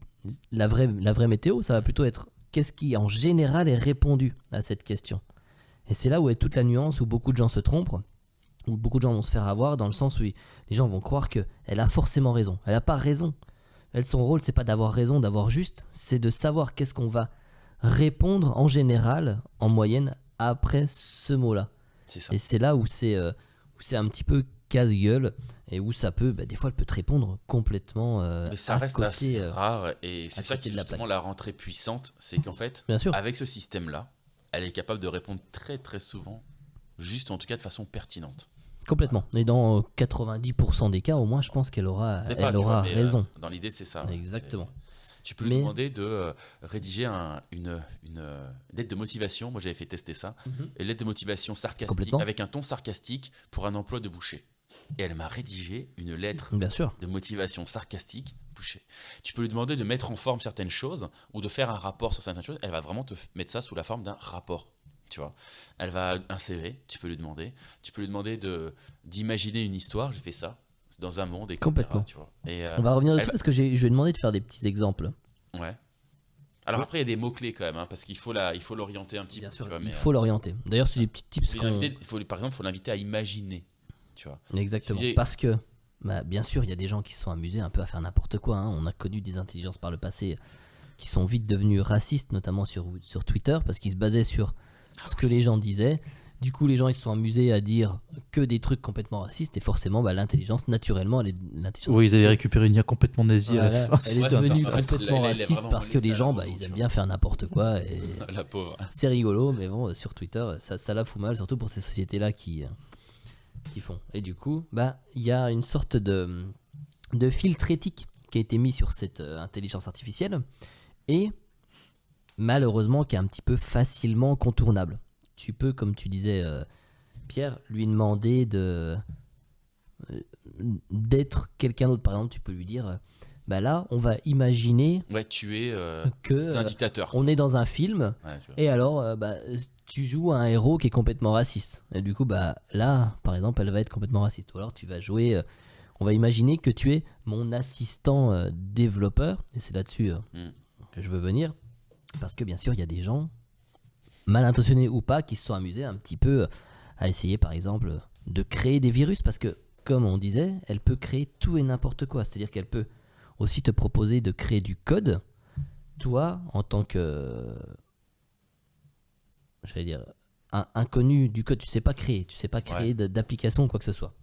la vraie météo, ça va plutôt être qu'est-ce qui en général est répondu à cette question. Et c'est là où est toute la nuance, où beaucoup de gens se trompent, où beaucoup de gens vont se faire avoir, dans le sens où les gens vont croire qu'elle a forcément raison. Elle n'a pas raison. Elle, son rôle, c'est pas d'avoir raison, d'avoir juste, c'est de savoir qu'est-ce qu'on va répondre en général, en moyenne, après ce mot-là. C'est ça. Et c'est là où c'est un petit peu casse-gueule et où ça peut, des fois, elle peut te répondre complètement Mais ça à reste côté, assez rare et c'est à ça côté qui de la justement plaque. la rend très puissante, c'est qu'en fait, Bien sûr. avec ce système-là, elle est capable de répondre très très souvent, juste en tout cas de façon pertinente. Complètement. Et dans 90% des cas, au moins, je pense qu'elle aura, C'est pas, elle tu vois, aura mais, raison. dans l'idée, c'est ça. Exactement. Tu peux lui Mais- demander de rédiger une lettre de motivation. Moi, j'avais fait tester ça. Une lettre de motivation sarcastique, Complètement. avec un ton sarcastique pour un emploi de boucher. Et elle m'a rédigé une lettre Bien sûr. de motivation sarcastique boucher. Tu peux lui demander de mettre en forme certaines choses ou de faire un rapport sur certaines choses. Elle va vraiment te mettre ça sous la forme d'un rapport. Tu vois, elle va un CV, tu peux lui demander. Tu peux lui demander d'imaginer une histoire. J'ai fait ça dans un monde, etc. Complètement. Tu vois. Et, On va revenir elle dessus va- parce que je lui ai demandé de faire des petits exemples. Ouais. Alors après, il y a des mots-clés quand même, hein, parce qu'il faut l'orienter un petit Bien peu. sûr, tu vois, il mais, faut l'orienter. D'ailleurs, c'est des petits tips qu'on... par exemple, il faut l'inviter à imaginer. Tu vois. Exactement. Tu dis- Parce que, bien sûr, il y a des gens qui se sont amusés un peu à faire n'importe quoi. Hein. On a connu des intelligences par le passé qui sont vite devenues racistes, notamment sur Twitter, parce qu'ils se basaient sur ce que les gens disaient. Du coup, les gens ils se sont amusés à dire que des trucs complètement racistes, et forcément, l'intelligence, naturellement, l'intelligence. Oui, ils avaient récupéré une IA complètement nazie à la Voilà, fin. elle est Ouais, devenue c'est ça. complètement Elle est raciste vraiment parce que les laissée à gens, la ils boue, aiment tu bien faire n'importe quoi. Et La pauvre. c'est rigolo, mais bon, sur Twitter, ça la fout mal, surtout pour ces sociétés-là qui font. Et du coup, il y a une sorte de filtre éthique qui a été mis sur cette intelligence artificielle et malheureusement qui est un petit peu facilement contournable. Tu peux, comme tu disais, Pierre, lui demander d'être quelqu'un d'autre. Par exemple, tu peux lui dire, là, on va imaginer Ouais, tu es que c'est un dictateur. on est dans un film. Ouais, tu vois. Et alors, tu joues un héros qui est complètement raciste. Et du coup, là, par exemple, elle va être complètement raciste. Ou alors, tu vas jouer. on va imaginer que tu es mon assistant développeur, et c'est là-dessus que je veux venir, parce que bien sûr, il y a des gens, mal intentionnés ou pas, qui se sont amusés un petit peu à essayer, par exemple, de créer des virus, parce que, comme on disait, elle peut créer tout et n'importe quoi. C'est-à-dire qu'elle peut aussi te proposer de créer du code. Toi, en tant que, j'allais dire, inconnu du code, tu sais pas créer d'application ou quoi que ce soit.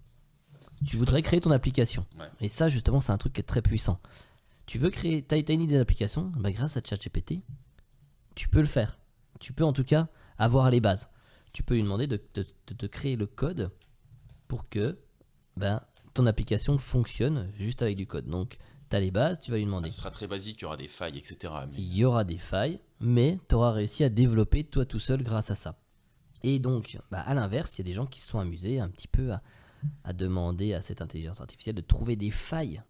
Tu voudrais créer ton application. Ouais. Et ça, justement, c'est un truc qui est très puissant. Tu veux créer, t'as une idée d'application, bah, grâce à ChatGPT, tu peux le faire. Tu peux en tout cas avoir les bases. Tu peux lui demander de créer le code pour que ton application fonctionne juste avec du code. Donc, tu as les bases, tu vas lui demander. Ce sera très basique, il y aura des failles, etc. Mais... Il y aura des failles, mais tu auras réussi à développer toi tout seul grâce à ça. Et donc, à l'inverse, il y a des gens qui se sont amusés un petit peu à demander à cette intelligence artificielle de trouver des failles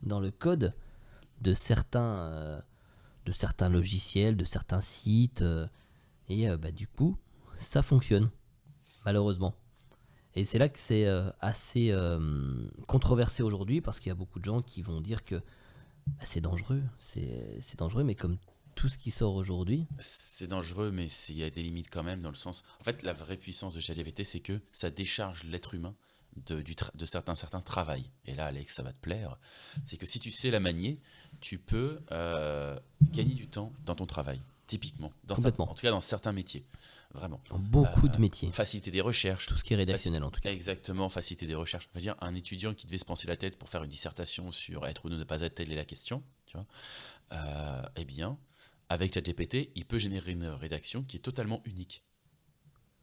dans le code de certains logiciels, de certains sites. Et du coup, ça fonctionne, malheureusement. Et c'est là que c'est assez controversé aujourd'hui, parce qu'il y a beaucoup de gens qui vont dire que c'est dangereux. C'est dangereux, mais comme tout ce qui sort aujourd'hui... C'est dangereux, mais il y a des limites quand même, dans le sens... En fait, la vraie puissance de ChatGPT, c'est que ça décharge l'être humain de certains travail. Et là, Alex, ça va te plaire. C'est que si tu sais la manier, tu peux gagner du temps dans ton travail, typiquement. Complètement. En tout cas, dans certains métiers. Vraiment. Beaucoup de métiers. Faciliter des recherches. Tout ce qui est rédactionnel, en tout cas. Exactement, faciliter des recherches. Je veux dire, un étudiant qui devait se penser la tête pour faire une dissertation sur être ou ne pas être, telle est la question, tu vois, eh bien, avec ChatGPT, il peut générer une rédaction qui est totalement unique.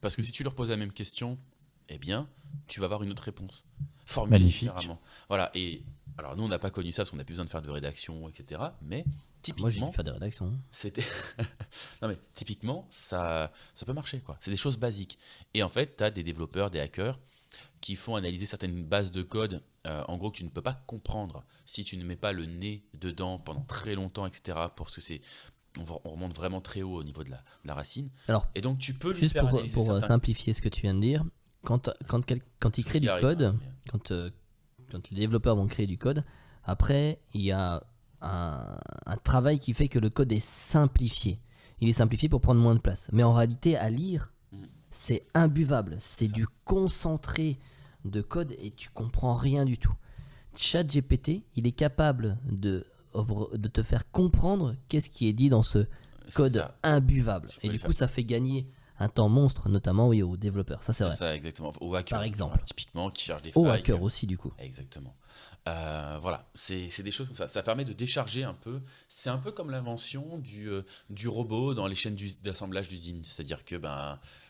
Parce que si tu leur poses la même question, eh bien, tu vas avoir une autre réponse. Formulée différemment. Voilà, et alors nous, on n'a pas connu ça parce qu'on n'a plus besoin de faire de rédaction, etc. Mais typiquement... Moi, j'ai dû faire des rédactions. C'était... non mais typiquement, ça peut marcher, quoi. C'est des choses basiques. Et en fait, tu as des développeurs, des hackers qui font analyser certaines bases de code, en gros, que tu ne peux pas comprendre si tu ne mets pas le nez dedans pendant très longtemps, etc. Parce que c'est... On remonte vraiment très haut au niveau de la racine. Alors, et donc, tu peux lui juste faire pour simplifier ce que tu viens de dire, quand ils créent du code, quand les développeurs vont créer du code, après, il y a un travail qui fait que le code est simplifié. Il est simplifié pour prendre moins de place. Mais en réalité, à lire, c'est imbuvable. C'est du concentré de code et tu comprends rien du tout. ChatGPT, il est capable de te faire comprendre qu'est-ce qui est dit dans ce code imbuvable. Et du coup, ça fait gagner un temps monstre, notamment aux développeurs. Ça, c'est vrai. Ça, exactement. Aux hackers, par exemple. Typiquement, qui cherchent des failles. Aux hackers aussi, du coup. Exactement. Voilà, c'est des choses comme ça. Ça permet de décharger un peu. C'est un peu comme l'invention du robot dans les chaînes d'assemblage d'usines. C'est-à-dire que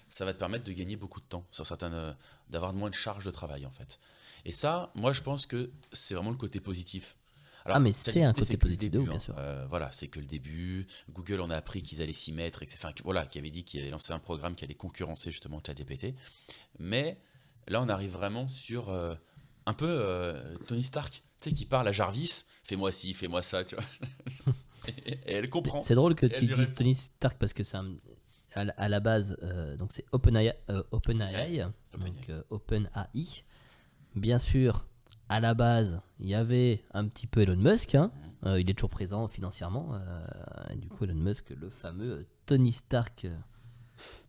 ça va te permettre de gagner beaucoup de temps sur certaines, d'avoir moins de charge de travail, en fait. Et ça, moi, je pense que c'est vraiment le côté positif. Alors, mais c'est un côté positif de ouf, bien sûr. Voilà, c'est que le début. Google, on a appris qu'ils allaient s'y mettre, etc. Voilà, qui avait dit qu'ils allaient lancer un programme qui allait concurrencer justement ChatGPT. Mais là, on arrive vraiment sur un peu Tony Stark, tu sais, qui parle à Jarvis, fais-moi ci, fais-moi ça, tu vois. et elle comprend. C'est drôle que tu dises Tony Stark parce que c'est à la base, donc c'est OpenAI, donc OpenAI. Bien sûr. À la base, il y avait un petit peu Elon Musk, hein. Il est toujours présent financièrement. Et du coup, Elon Musk, le fameux Tony Stark,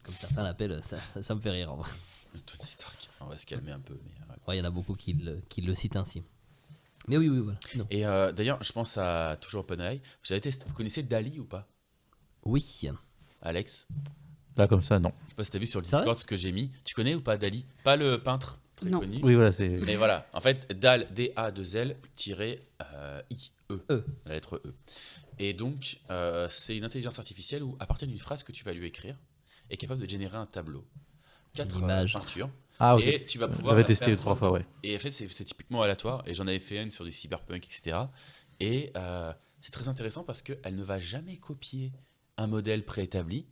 comme certains l'appellent, ça me fait rire. En vrai. Tony Stark, on va se calmer un peu. Mais... il y en a beaucoup qui le citent ainsi. Mais oui, voilà. Non. Et d'ailleurs, je pense à toujours OpenAI. Vous connaissez DALL-E ou pas? Oui. Alex? Là, comme ça, non. Je sais pas si t'as vu sur le Discord ce que j'ai mis. Tu connais ou pas DALL-E? Pas le peintre? Très non. Connu. Oui, voilà, c'est. Mais voilà, en fait, DAL, D-A-2-L, I, E, la lettre E. Et donc, c'est une intelligence artificielle où, à partir d'une phrase que tu vas lui écrire, est capable de générer un tableau. 4 peintures. Ah, ok. Et tu vas pouvoir. J'avais testé 3 fois, ouais. Et en fait, c'est typiquement aléatoire. Et j'en avais fait une sur du cyberpunk, etc. Et c'est très intéressant parce qu'elle ne va jamais copier un modèle préétabli,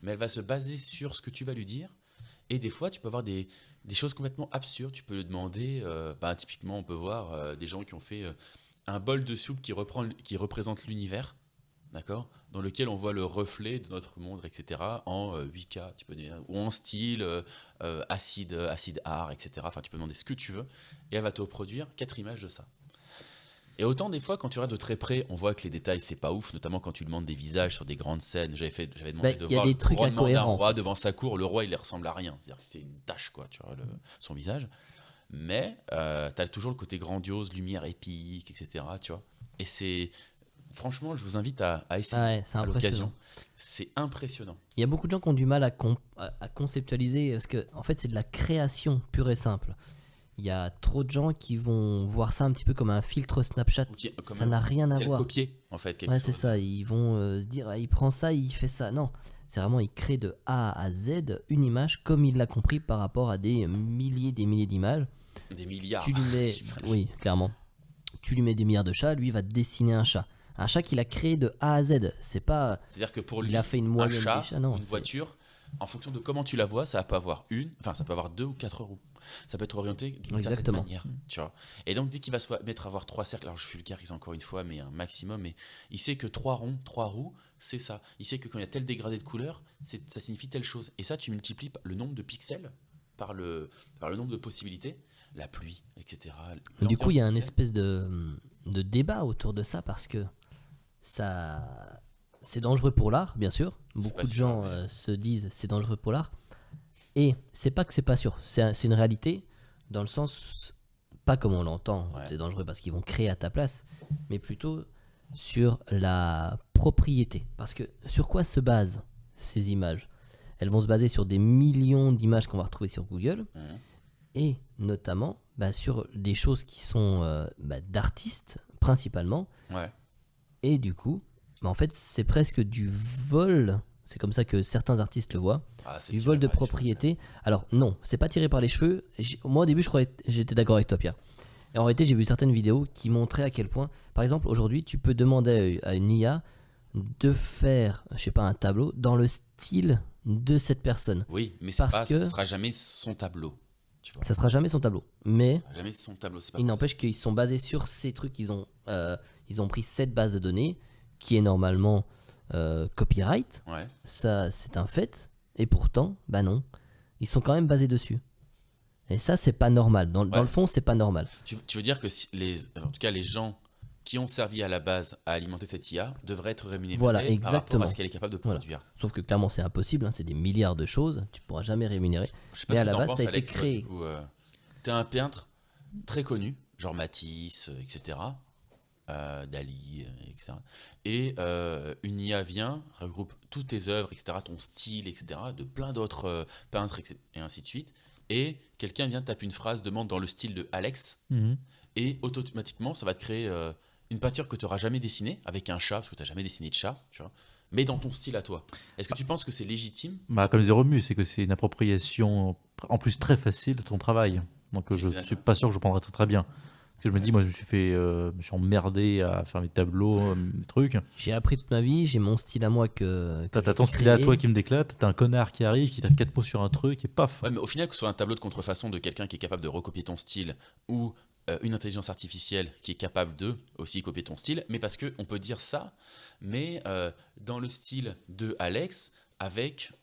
mais elle va se baser sur ce que tu vas lui dire. Et des fois, tu peux avoir des choses complètement absurdes. Tu peux lui demander, typiquement, on peut voir des gens qui ont fait un bol de soupe qui représente l'univers. d'accord, dans lequel on voit le reflet de notre monde, etc., en 8K, tu peux dire, ou en style acide art, etc. Enfin, tu peux demander ce que tu veux, et elle va te reproduire 4 images de ça. Et autant des fois, quand tu regardes de très près, on voit que les détails, c'est pas ouf, notamment quand tu demandes des visages sur des grandes scènes. J'avais demandé de y a voir des le trucs couronnement d'un incohérents, roi en fait. devant sa cour. Le roi, il ressemble à rien. C'est-à-dire que c'est une tache, quoi, tu vois, son visage. Mais t'as toujours le côté grandiose, lumière épique, etc. Tu vois. Et c'est... Franchement, je vous invite à essayer Ouais, c'est à impressionnant. l'occasion. C'est impressionnant. Il y a beaucoup de gens qui ont du mal à conceptualiser, parce que en fait c'est de la création pure et simple. Il y a trop de gens qui vont voir ça un petit peu comme un filtre Snapchat. Aussi, comme Ça n'a rien à C'est le voir. copier, en fait. quelque Ouais, c'est chose. ça. Ils vont se dire, ah, il prend ça, il fait ça. Non, c'est vraiment, il crée de A à Z une image comme il l'a compris par rapport à des milliers d'images. Des milliards. Tu lui mets, oui, clairement. Tu lui mets des milliards de chats, lui il va te dessiner un chat. Un chat qu'il a créé de A à Z. C'est pas, C'est-à-dire que pour lui, il a fait une un moyenne chat, des chats. Non, une voiture, en fonction de comment tu la vois, ça peut avoir ça peut avoir 2 ou 4 roues. Ça peut être orienté d'une certaine Exactement. manière, tu vois. Et donc dès qu'il va se mettre à avoir 3 cercles, alors je vulgarise encore une fois, mais un maximum, mais il sait que 3 ronds, 3 roues, c'est ça. Il sait que quand il y a tel dégradé de couleur, ça signifie telle chose. Et ça, tu multiplies le nombre de pixels par le nombre de possibilités, la pluie, etc. Du coup, il y a un L'ambiance, espèce de débat autour de ça parce que ça, c'est dangereux pour l'art, bien sûr. Beaucoup pas de sûr, gens mais- se disent c'est dangereux pour l'art. Et c'est pas que c'est pas sûr, c'est une réalité dans le sens, pas comme on l'entend, Ouais. c'est dangereux parce qu'ils vont créer à ta place, mais plutôt sur la propriété. Parce que sur quoi se basent ces images? Elles vont se baser sur des millions d'images qu'on va retrouver sur Google Mhm. et notamment sur des choses qui sont d'artistes principalement. Ouais. Et du coup, en fait, c'est presque du vol. C'est comme ça que certains artistes le voient. Ah, c'est Du tiré vol de par les cheveux, propriété. Alors non, c'est pas tiré par les cheveux. Moi au début, j'étais d'accord avec toi, Pierre. Et en réalité, j'ai vu certaines vidéos qui montraient à quel point, par exemple, aujourd'hui, tu peux demander à une IA de faire, je sais pas, un tableau dans le style de cette personne. Oui, mais Parce que- ce sera jamais son tableau. Tu vois. Ça sera jamais son tableau. Mais Jamais son tableau, c'est pas il possible. n'empêche qu'ils sont basés sur ces trucs. Ils ont pris cette base de données qui est normalement copyright. Ouais. Ça, c'est un fait. Et pourtant, bah non, ils sont quand même basés dessus. Et ça, c'est pas normal. Dans Ouais. le fond, c'est pas normal. Tu veux dire que en tout cas les gens qui ont servi à la base à alimenter cette IA devraient être rémunérés Voilà, par rapport exactement. à ce qu'elle est capable de Voilà. produire. Sauf que clairement, c'est impossible. Hein, c'est des milliards de choses. Tu pourras jamais rémunérer. Je sais pas Mais ce à que la t'en base, penses, ça a été Alex, toi, créé. du coup, t'es un peintre très connu, genre Matisse, etc. Dali, etc. Et une IA vient, regroupe toutes tes œuvres, etc., ton style, etc., de plein d'autres peintres, etc., et ainsi de suite. Et quelqu'un vient taper une phrase, demande dans le style de Alex, et automatiquement, ça va te créer une peinture que tu n'auras jamais dessinée, avec un chat, parce que tu n'as jamais dessiné de chat, tu vois, mais dans ton style à toi. Est-ce que tu penses que c'est légitime? Bah, comme disait Romu, c'est que c'est une appropriation en plus très facile de ton travail. Donc je D'accord. suis pas sûr que je prendrais très très bien. Parce que je me dis, moi je me suis emmerdé à faire mes tableaux, mes trucs. J'ai appris toute ma vie. J'ai mon style à moi que T'as je ton peux style à créer. toi qui me déclate, t'as un connard qui arrive, qui t'a 4 mots sur un truc et paf. Ouais, mais au final, que ce soit un tableau de contrefaçon de quelqu'un qui est capable de recopier ton style ou une intelligence artificielle qui est capable de aussi copier ton style, mais parce que on peut dire ça, mais dans le style de Alex, avec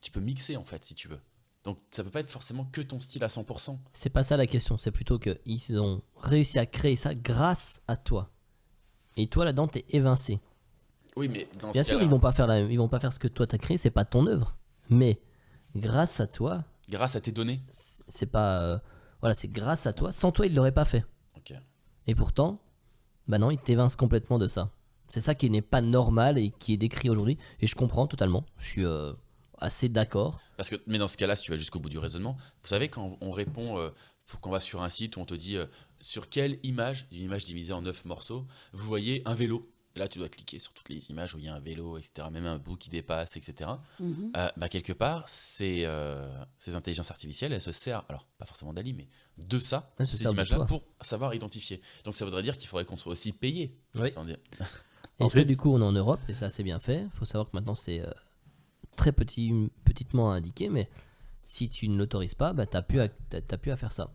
tu peux mixer en fait si tu veux. Donc ça peut pas être forcément que ton style à 100%. C'est pas ça la question. C'est plutôt qu'ils ont réussi à créer ça grâce à toi. Et toi là-dedans, t'es évincé. Oui, mais dans Bien ce sûr, cas-là, ils vont pas faire ce que toi t'as créé. C'est pas ton œuvre. Mais grâce à toi, grâce à tes données. c'est pas. Voilà, c'est grâce à toi. Sans toi, ils l'auraient pas fait. Ok. Et pourtant, bah non, ils t'évincent complètement de ça. C'est ça qui n'est pas normal et qui est décrit aujourd'hui. Et je comprends totalement. Je suis assez d'accord. Parce que, mais dans ce cas-là, si tu vas jusqu'au bout du raisonnement, vous savez, quand on répond, quand on va sur un site où on te dit sur quelle image, une image divisée en 9 morceaux, vous voyez un vélo. Et là, tu dois cliquer sur toutes les images où il y a un vélo, etc., même un bout qui dépasse, etc. Mhm. Quelque part, ces intelligences artificielles, elles se servent, alors pas forcément d'Ali, mais de ça, Elles se ces servent de images-là, toi. pour savoir identifier. Donc ça voudrait dire qu'il faudrait qu'on soit aussi payé. Oui. Ça veut dire- Et En ça, fait- du coup, on est en Europe et c'est assez bien fait. Il faut savoir que maintenant, c'est très petitement indiqué, mais si tu ne l'autorises pas, bah, t'as plus à faire ça.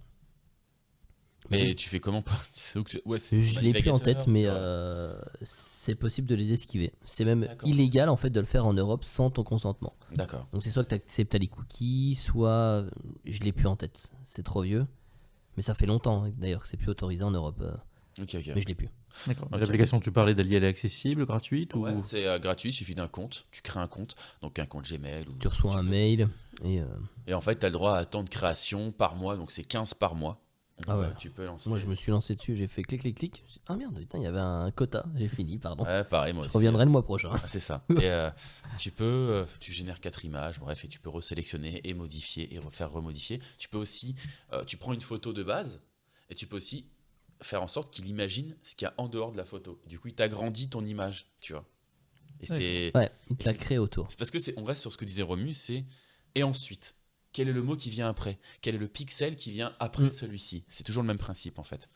Mais tu fais comment ouais, Je l'ai plus en tête, mais ouais. c'est possible de les esquiver. C'est même D'accord. illégal en fait de le faire en Europe sans ton consentement. D'accord. Donc c'est soit que tu acceptes les cookies, soit je l'ai plus en tête. C'est trop vieux. Mais ça fait longtemps d'ailleurs que c'est plus autorisé en Europe. Ok. Mais je l'ai plus. D'accord. Ok. L'application, tu parlais d'elle est accessible, gratuite Ouais, ou... c'est gratuit, il suffit d'un compte. Tu crées un compte, donc un compte Gmail. Ou Tu reçois un mail et Et en fait, tu as le droit à tant de créations par mois, donc c'est 15 par mois. Ah ouais. Tu peux lancer. moi je me suis lancé dessus, j'ai fait clic clic clic. Je me suis dit, ah merde, putain, il y avait un quota, j'ai fini, pardon. Ouais, pareil, moi Je aussi. reviendrai le mois prochain. Ah, c'est ça. Et tu génères 4 images, bref, et tu peux resélectionner et modifier et refaire remodifier. Tu peux aussi, tu prends une photo de base et tu peux aussi faire en sorte qu'il imagine ce qu'il y a en dehors de la photo. Du coup, il t'agrandit ton image, tu vois. Et c'est Ouais, il te l'a créé autour. parce que on reste sur ce que disait Romu, c'est et ensuite, quel est le mot qui vient après? Quel est le pixel qui vient après celui-ci? C'est toujours le même principe en fait.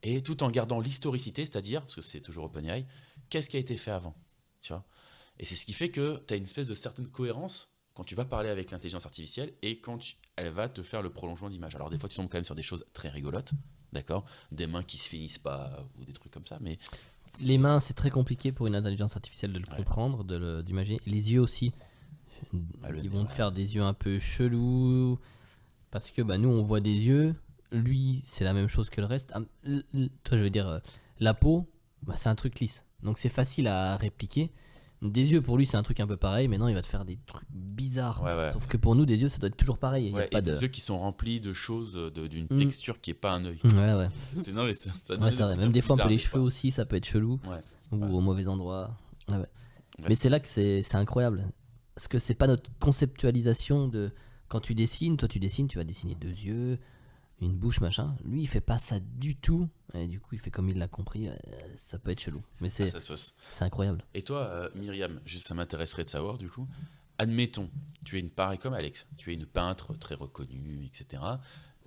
Et tout en gardant l'historicité, c'est-à-dire, parce que c'est toujours OpenAI, qu'est-ce qui a été fait avant, tu vois? Et c'est ce qui fait que tu as une espèce de certaine cohérence quand tu vas parler avec l'intelligence artificielle et quand elle va te faire le prolongement d'image. Alors des fois, tu tombes quand même sur des choses très rigolotes, d'accord? Des mains qui se finissent pas ou des trucs comme ça, mais Les mains, c'est très compliqué pour une intelligence artificielle de le Ouais. comprendre, d'imaginer. Les yeux aussi. Ils vont te faire des yeux un peu chelous. Parce que nous, on voit des yeux. Lui, c'est la même chose que le reste. Toi, je veux dire, la peau, c'est un truc lisse. Donc, c'est facile à répliquer. Des yeux, pour lui, c'est un truc un peu pareil. Mais non, il va te faire des trucs bizarres. Ouais. Sauf que pour nous, des yeux, ça doit être toujours pareil. Il y a ouais, pas et de... des yeux qui sont remplis de choses, d'une Mm. texture qui est pas un œil. Ouais. Non, mais ça Ouais, donne c'est des vrai. trucs Même des fois, un peu bizarres, les des cheveux fois. aussi, ça peut être chelou. Ouais. Ou au mauvais endroit. Ouais. Ouais. Mais c'est là que c'est incroyable. Parce que c'est pas notre conceptualisation de. Quand tu dessines, toi tu dessines, tu vas dessiner 2 yeux, une bouche, machin. Lui, il fait pas ça du tout. Et du coup, il fait comme il l'a compris. Ça peut être chelou. Mais Ah, ça se passe. c'est incroyable. Et toi, Myriam, juste ça m'intéresserait de savoir du coup. Admettons, tu es pareil comme Alex, tu es une peintre très reconnue, etc.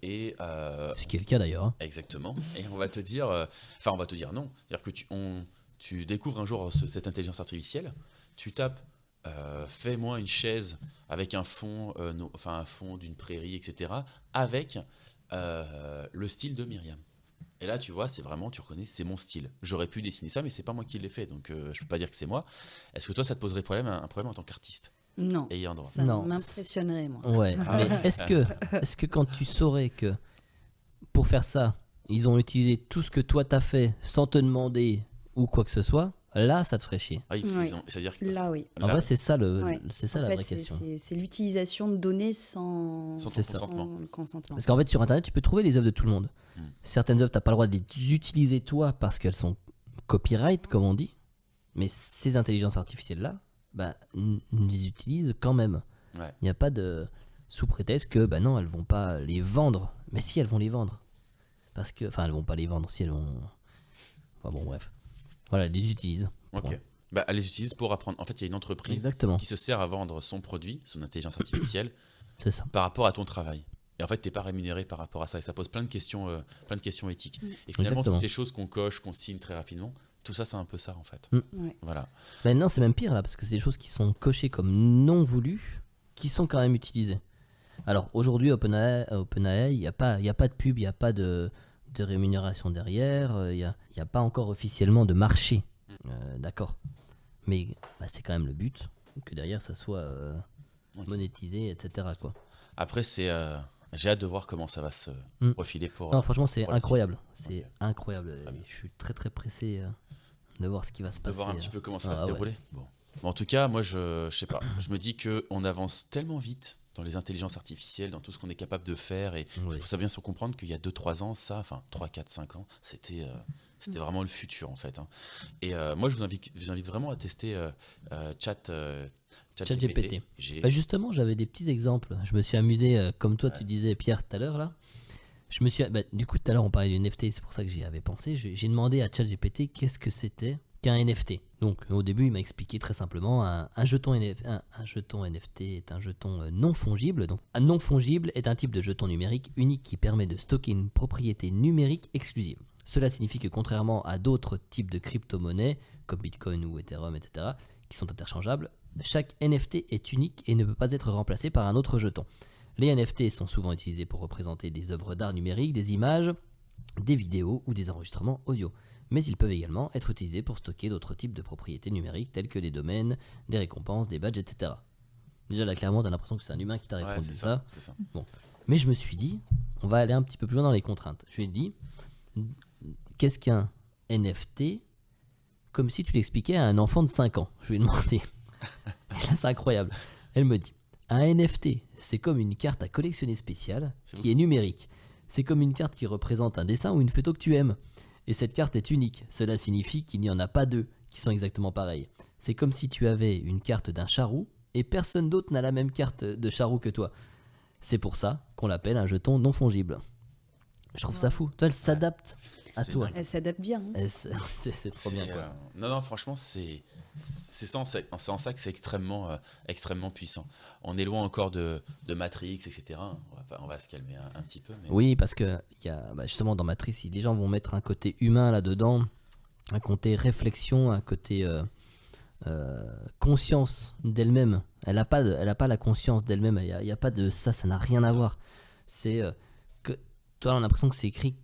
Et Ce qui est le cas d'ailleurs. exactement. Et on va te dire, on va te dire non. C'est-à-dire que tu découvres un jour cette intelligence artificielle, tu tapes, fais-moi une chaise avec un fond, un fond d'une prairie, etc. Avec le style de Myriam. Et là, tu vois, c'est vraiment, tu reconnais, c'est mon style. J'aurais pu dessiner ça, mais c'est pas moi qui l'ai fait, donc je peux pas dire que c'est moi. Est-ce que toi, ça te poserait un problème en tant qu'artiste Non, ayant droit? ça Non. m'impressionnerait, moi. Ouais. Mais est-ce que quand tu saurais que pour faire ça, ils ont utilisé tout ce que toi t'as fait sans te demander ou quoi que ce soit, là, ça te ferait chier. Ah, oui, Oui. c'est-à-dire que Là, oui. En vrai, c'est ça, Ouais. c'est ça En la fait, vraie question. c'est l'utilisation de données sans, Sans C'est ça. consentement. le consentement. Parce qu'en fait, sur Internet, tu peux trouver les œuvres de tout le monde. Mm. Certaines œuvres, tu n'as pas le droit de les utiliser toi parce qu'elles sont copyright, comme on dit. Mais ces intelligences artificielles-là, les utilisent quand même. Ouais. Il n'y a pas de sous prétexte que, non, elles vont pas les vendre. Mais si, elles vont les vendre. Parce que, elles vont pas les vendre, si elles vont... Enfin bon, bref. Voilà, elles les utilisent. Ok. Point. Elle les utilise pour apprendre. En fait, il y a une entreprise Exactement, qui se sert à vendre son produit, son intelligence artificielle, c'est ça. par rapport à ton travail. Et en fait, tu n'es pas rémunéré par rapport à ça. Et ça pose plein de questions éthiques. Et finalement, Exactement. toutes ces choses qu'on coche, qu'on signe très rapidement, tout ça, c'est un peu ça, en fait. Ouais. Voilà. Maintenant, c'est même pire là, parce que c'est des choses qui sont cochées comme non voulues, qui sont quand même utilisées. Alors aujourd'hui, OpenAI, il n'y a pas de pub, il n'y a pas de rémunération derrière, il n'y a pas encore officiellement de marché. D'accord. Mais c'est quand même le but, que derrière ça soit Oui. monétisé, etc. Quoi. Après, j'ai hâte de voir comment ça va se profiler pour. Non, franchement, c'est pour la incroyable. C'est Ok. incroyable. Très bien. Je suis très très pressé de voir ce qui va se de passer. voir un petit peu comment ça va Ah se ouais. dérouler. Bon. En tout cas, moi, je sais pas. Je me dis qu'on avance tellement vite dans les intelligences artificielles, dans tout ce qu'on est capable de faire. Et il Oui. faut ça bien se comprendre qu'il y a 2-3 ans, 3, 4, 5 ans, c'était vraiment le futur, en fait. Hein. Et moi, je vous invite vraiment à tester ChatGPT. J'ai- Justement, j'avais des petits exemples. Je me suis amusé, comme toi tu disais, Pierre, tout à l'heure là. Du coup, tout à l'heure, on parlait du NFT, c'est pour ça que j'y avais pensé. J'ai demandé à ChatGPT qu'est-ce que c'était qu'un NFT. Donc, au début, il m'a expliqué très simplement un jeton NFT est un jeton non fongible. Donc, un non fongible est un type de jeton numérique unique qui permet de stocker une propriété numérique exclusive. Cela signifie que contrairement à d'autres types de crypto-monnaies, comme Bitcoin ou Ethereum, etc., qui sont interchangeables, chaque NFT est unique et ne peut pas être remplacé par un autre jeton. Les NFT sont souvent utilisés pour représenter des œuvres d'art numérique, des images des vidéos ou des enregistrements audio. Mais ils peuvent également être utilisés pour stocker d'autres types de propriétés numériques telles que des domaines, des récompenses, des badges, etc. Déjà là clairement t'as l'impression que c'est un humain qui t'a répondu ça. C'est ça. Bon. Mais je me suis dit, on va aller un petit peu plus loin dans les contraintes. Je lui ai dit, qu'est-ce qu'un NFT, comme si tu l'expliquais à un enfant de 5 ans. Je lui ai demandé. Là, c'est incroyable. Elle me dit, un NFT, c'est comme une carte à collectionner spéciale qui est numérique. C'est comme une carte qui représente un dessin ou une photo que tu aimes. Et cette carte est unique. Cela signifie qu'il n'y en a pas deux qui sont exactement pareils. C'est comme si tu avais une carte d'un charroux et personne d'autre n'a la même carte de charroux que toi. C'est pour ça qu'on l'appelle un jeton non fongible. Je trouve ça fou. Toi, elle s'adapte à C'est toi. dingue. Elle s'adapte bien. Hein. C'est trop bien, quoi. Non, franchement, c'est en ça que c'est extrêmement puissant. On est loin encore de Matrix, etc. On va se calmer un petit peu. Mais... Oui, parce que justement dans Matrix, les gens vont mettre un côté humain là-dedans, un côté réflexion, un côté conscience d'elle-même. Elle n'a pas la conscience d'elle-même. Il y a pas de ça n'a rien à voir. C'est que toi, on a l'impression que c'est écrit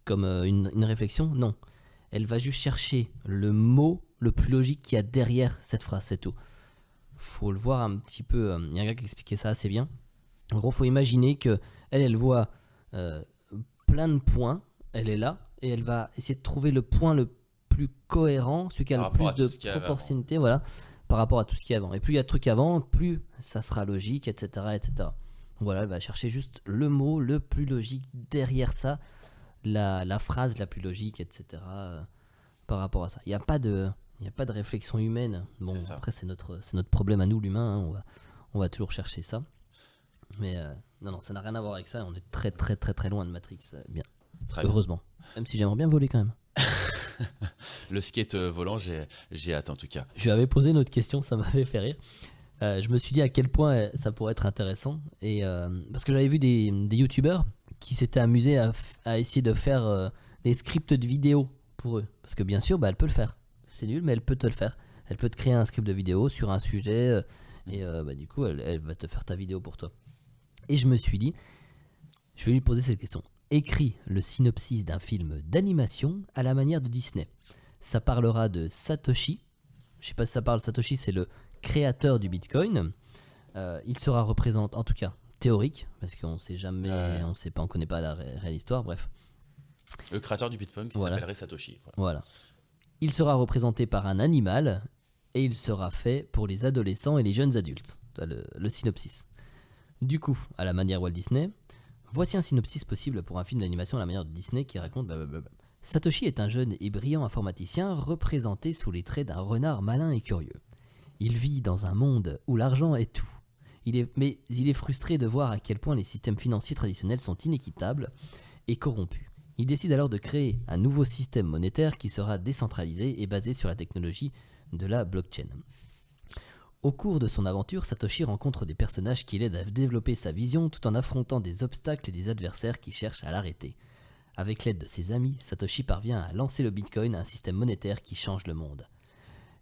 comme une réflexion. Non, elle va juste chercher le mot le plus logique qu'il y a derrière cette phrase, c'est tout. Faut le voir un petit peu. Il y a un gars qui expliquait ça assez bien. En gros, faut imaginer que elle voit plein de points. Elle est là et elle va essayer de trouver le point le plus cohérent, celui qui a le plus de proportionnalité, voilà, par rapport à tout ce qu'il y a avant. Et plus il y a de trucs avant, plus ça sera logique, etc., etc. Voilà, elle va chercher juste le mot le plus logique derrière ça, la phrase la plus logique, etc. Par rapport à ça. Il n'y a pas de réflexion humaine. Bon, après c'est notre problème à nous, l'humain. Hein, on va toujours chercher ça. Mais non, ça n'a rien à voir avec ça. On est très très très très loin de Matrix. Bien. Heureusement. Même si j'aimerais bien voler quand même. Le skate volant, j'ai hâte en tout cas. Je lui avais posé une autre question, ça m'avait fait rire. Je me suis dit à quel point ça pourrait être intéressant. Et, parce que j'avais vu des youtubeurs qui s'étaient amusés à essayer de faire des scripts de vidéo pour eux. Parce que bien sûr, elle peut le faire. C'est nul, mais elle peut te le faire. Elle peut te créer un script de vidéo sur un sujet et du coup, elle va te faire ta vidéo pour toi. Et je me suis dit, je vais lui poser cette question. Écris le synopsis d'un film d'animation à la manière de Disney. Ça parlera de Satoshi. Je sais pas si ça parle. Satoshi, c'est le créateur du Bitcoin. Il sera représenté, en tout cas théorique, parce qu'on sait jamais, on sait pas, on connaît pas la réelle histoire. Bref. Le créateur du Bitcoin qui s'appellerait Satoshi. Voilà. Il sera représenté par un animal et il sera fait pour les adolescents et les jeunes adultes. Le synopsis. Du coup, à la manière Walt Disney. Voici un synopsis possible pour un film d'animation à la manière de Disney qui raconte blablabla. Satoshi est un jeune et brillant informaticien représenté sous les traits d'un renard malin et curieux. Il vit dans un monde où l'argent est tout. Mais il est frustré de voir à quel point les systèmes financiers traditionnels sont inéquitables et corrompus. Il décide alors de créer un nouveau système monétaire qui sera décentralisé et basé sur la technologie de la blockchain. Au cours de son aventure, Satoshi rencontre des personnages qui l'aident à développer sa vision tout en affrontant des obstacles et des adversaires qui cherchent à l'arrêter. Avec l'aide de ses amis, Satoshi parvient à lancer le Bitcoin, un système monétaire qui change le monde.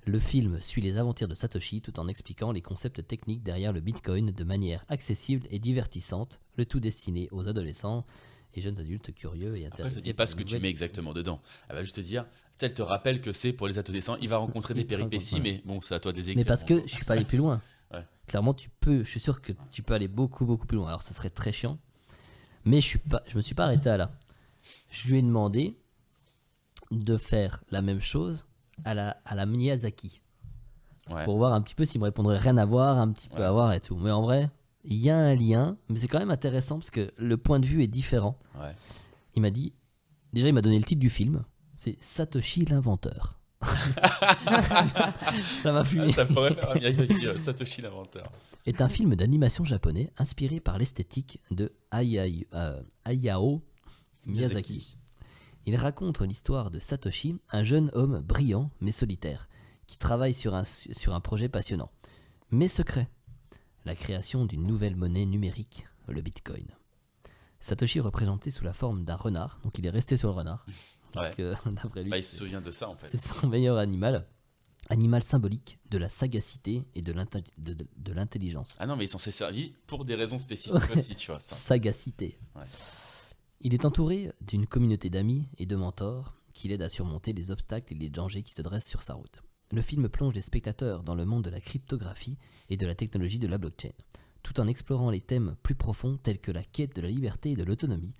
Le film suit les aventures de Satoshi tout en expliquant les concepts techniques derrière le Bitcoin de manière accessible et divertissante, le tout destiné aux adolescents et jeunes adultes curieux et intéressés. Après, elle te dit pas ce que tu mets exactement dedans. Elle va juste te dire, elle te rappelle que c'est pour les adolescents. Il va rencontrer des péripéties, mais bon, c'est à toi de les écrire. Mais parce que je suis pas allé plus loin. Ouais. Clairement, je suis sûr que tu peux aller beaucoup, beaucoup plus loin. Alors, ça serait très chiant. Mais je me suis pas arrêté à là. Je lui ai demandé de faire la même chose à la Miyazaki. Ouais. Pour voir un petit peu s'il me répondrait rien à voir, un petit peu à voir et tout. Mais en vrai, il y a un lien. Mais c'est quand même intéressant parce que le point de vue est différent. Ouais. Il m'a dit... Déjà, il m'a donné le titre du film. C'est Satoshi l'inventeur. Ça m'a fumé. Ça pourrait faire un Miyazaki, Satoshi l'inventeur. Est un film d'animation japonais inspiré par l'esthétique de Hayao Miyazaki. Il raconte l'histoire de Satoshi, un jeune homme brillant mais solitaire, qui travaille sur un projet passionnant, mais secret, la création d'une nouvelle monnaie numérique, le Bitcoin. Satoshi est représenté sous la forme d'un renard, donc il est resté sur le renard. Parce que, d'après lui, il se souvient de ça en fait. C'est son meilleur animal symbolique de la sagacité et de l'intelligence. Ah non, mais il s'en s'est servi pour des raisons spécifiques aussi, tu vois. Ça. Sagacité. Ouais. Il est entouré d'une communauté d'amis et de mentors qui l'aident à surmonter les obstacles et les dangers qui se dressent sur sa route. Le film plonge les spectateurs dans le monde de la cryptographie et de la technologie de la blockchain, tout en explorant les thèmes plus profonds tels que la quête de la liberté et de l'autonomie,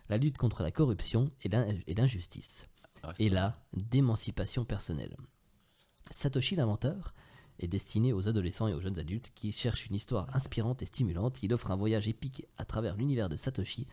la lutte contre la corruption et l'injustice, et la d'émancipation personnelle. Satoshi l'inventeur est destiné aux adolescents et aux jeunes adultes qui cherchent une histoire inspirante et stimulante. Il offre un voyage épique à travers l'univers de Satoshi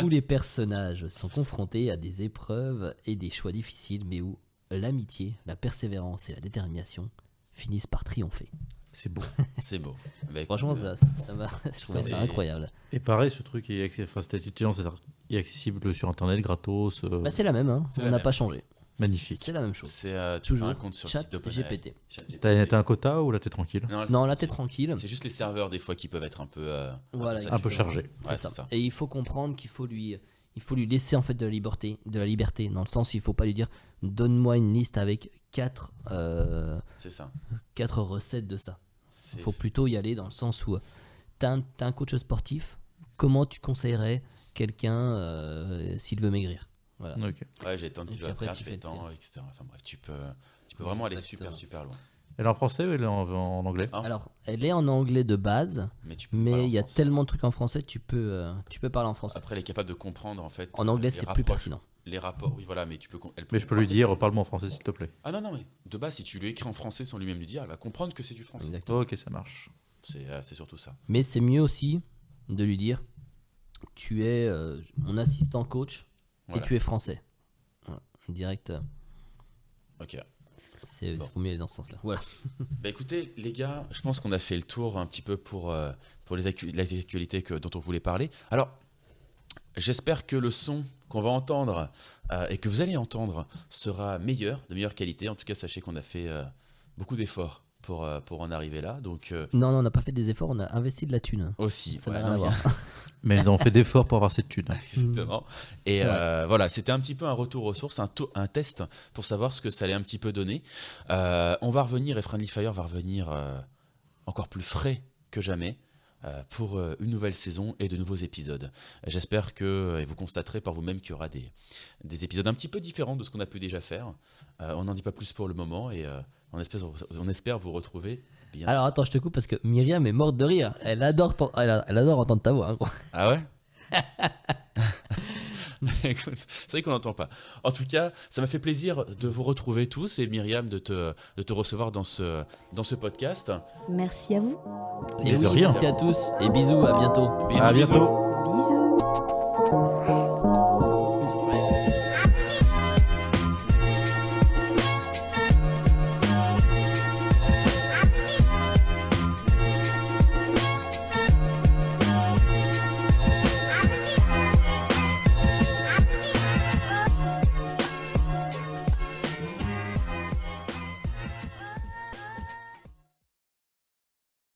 où les personnages sont confrontés à des épreuves et des choix difficiles, mais où l'amitié, la persévérance et la détermination finissent par triompher. C'est beau. C'est beau. Bah, écoute, Franchement, ça va. Je trouvais ça incroyable. Et pareil, ce truc est est accessible sur internet, gratos. Bah, c'est la même, hein. C'est On la n'a même. pas changé. Magnifique. C'est la même chose. c'est tu Toujours. as un compte sur le Chat site d'OpenAI. GPT. T'as un quota ou là t'es tranquille? Non, là t'es tranquille. C'est juste les serveurs des fois qui peuvent être un peu Voilà, Un peu saturés. chargé. Ouais, C'est ça. Et il faut comprendre qu'il faut lui laisser en fait de la liberté, dans le sens où il faut pas lui dire donne-moi une liste avec 4 C'est ça. recettes de ça. Il C'est- faut plutôt y aller dans le sens où t'as un coach sportif, comment tu conseillerais quelqu'un s'il veut maigrir? Voilà. Ok. Ouais, j'ai tant de Et puis kilos à après, perdre, tu je fais fais le tant, etc. Enfin bref, tu peux vraiment aller Exactement. super loin. Elle est en français ou elle est en anglais? Ah, Alors, elle est en anglais de base, mais tu peux parler en mais il y a français. tellement de trucs en français, tu peux parler en français. Après, elle est capable de comprendre en fait. En anglais, les c'est plus rapproches- pertinent. Les rapports, oui, voilà, mais tu peux. Mais je peux lui dire, parle-moi en français s'il te plaît. Ah non, mais de base, si tu lui écris en français sans lui-même lui dire, elle va comprendre que c'est du français. Exactement. Ok, ça marche. C'est surtout ça. Mais c'est mieux aussi de lui dire tu es mon assistant coach Voilà. et tu es français. Voilà. Direct, Ok. c'est Bon. faut mieux aller dans ce sens-là. Voilà. Bah écoutez, les gars, je pense qu'on a fait le tour un petit peu pour les actualités dont on voulait parler. Alors, j'espère que le son qu'on va entendre et que vous allez entendre sera meilleur, de meilleure qualité. En tout cas, sachez qu'on a fait beaucoup d'efforts pour en arriver là. Donc, Non, on n'a pas fait des efforts, on a investi de la thune. aussi. Ça ouais, n'a rien à non, il y a- voir. Mais ils ont fait d'efforts pour avoir cette thune. Exactement. Et C'est vrai. voilà, c'était un petit peu un retour aux sources, un test pour savoir ce que ça allait un petit peu donner. On va revenir, et Friendly Fire va revenir encore plus frais que jamais pour une nouvelle saison et de nouveaux épisodes. J'espère que, et vous constaterez par vous-même qu'il y aura des épisodes un petit peu différents de ce qu'on a pu déjà faire. On n'en dit pas plus pour le moment et on espère vous retrouver bien. Alors attends, je te coupe parce que Myriam est morte de rire. Elle adore entendre ta voix. Hein. Ah ouais. Écoute, c'est vrai qu'on n'entend pas. En tout cas, ça m'a fait plaisir de vous retrouver tous et Myriam de te recevoir dans ce podcast. Merci à vous. Et de oui, rien. merci à tous et bisous, à bientôt. Bisous, À bisous. bientôt. Bisous.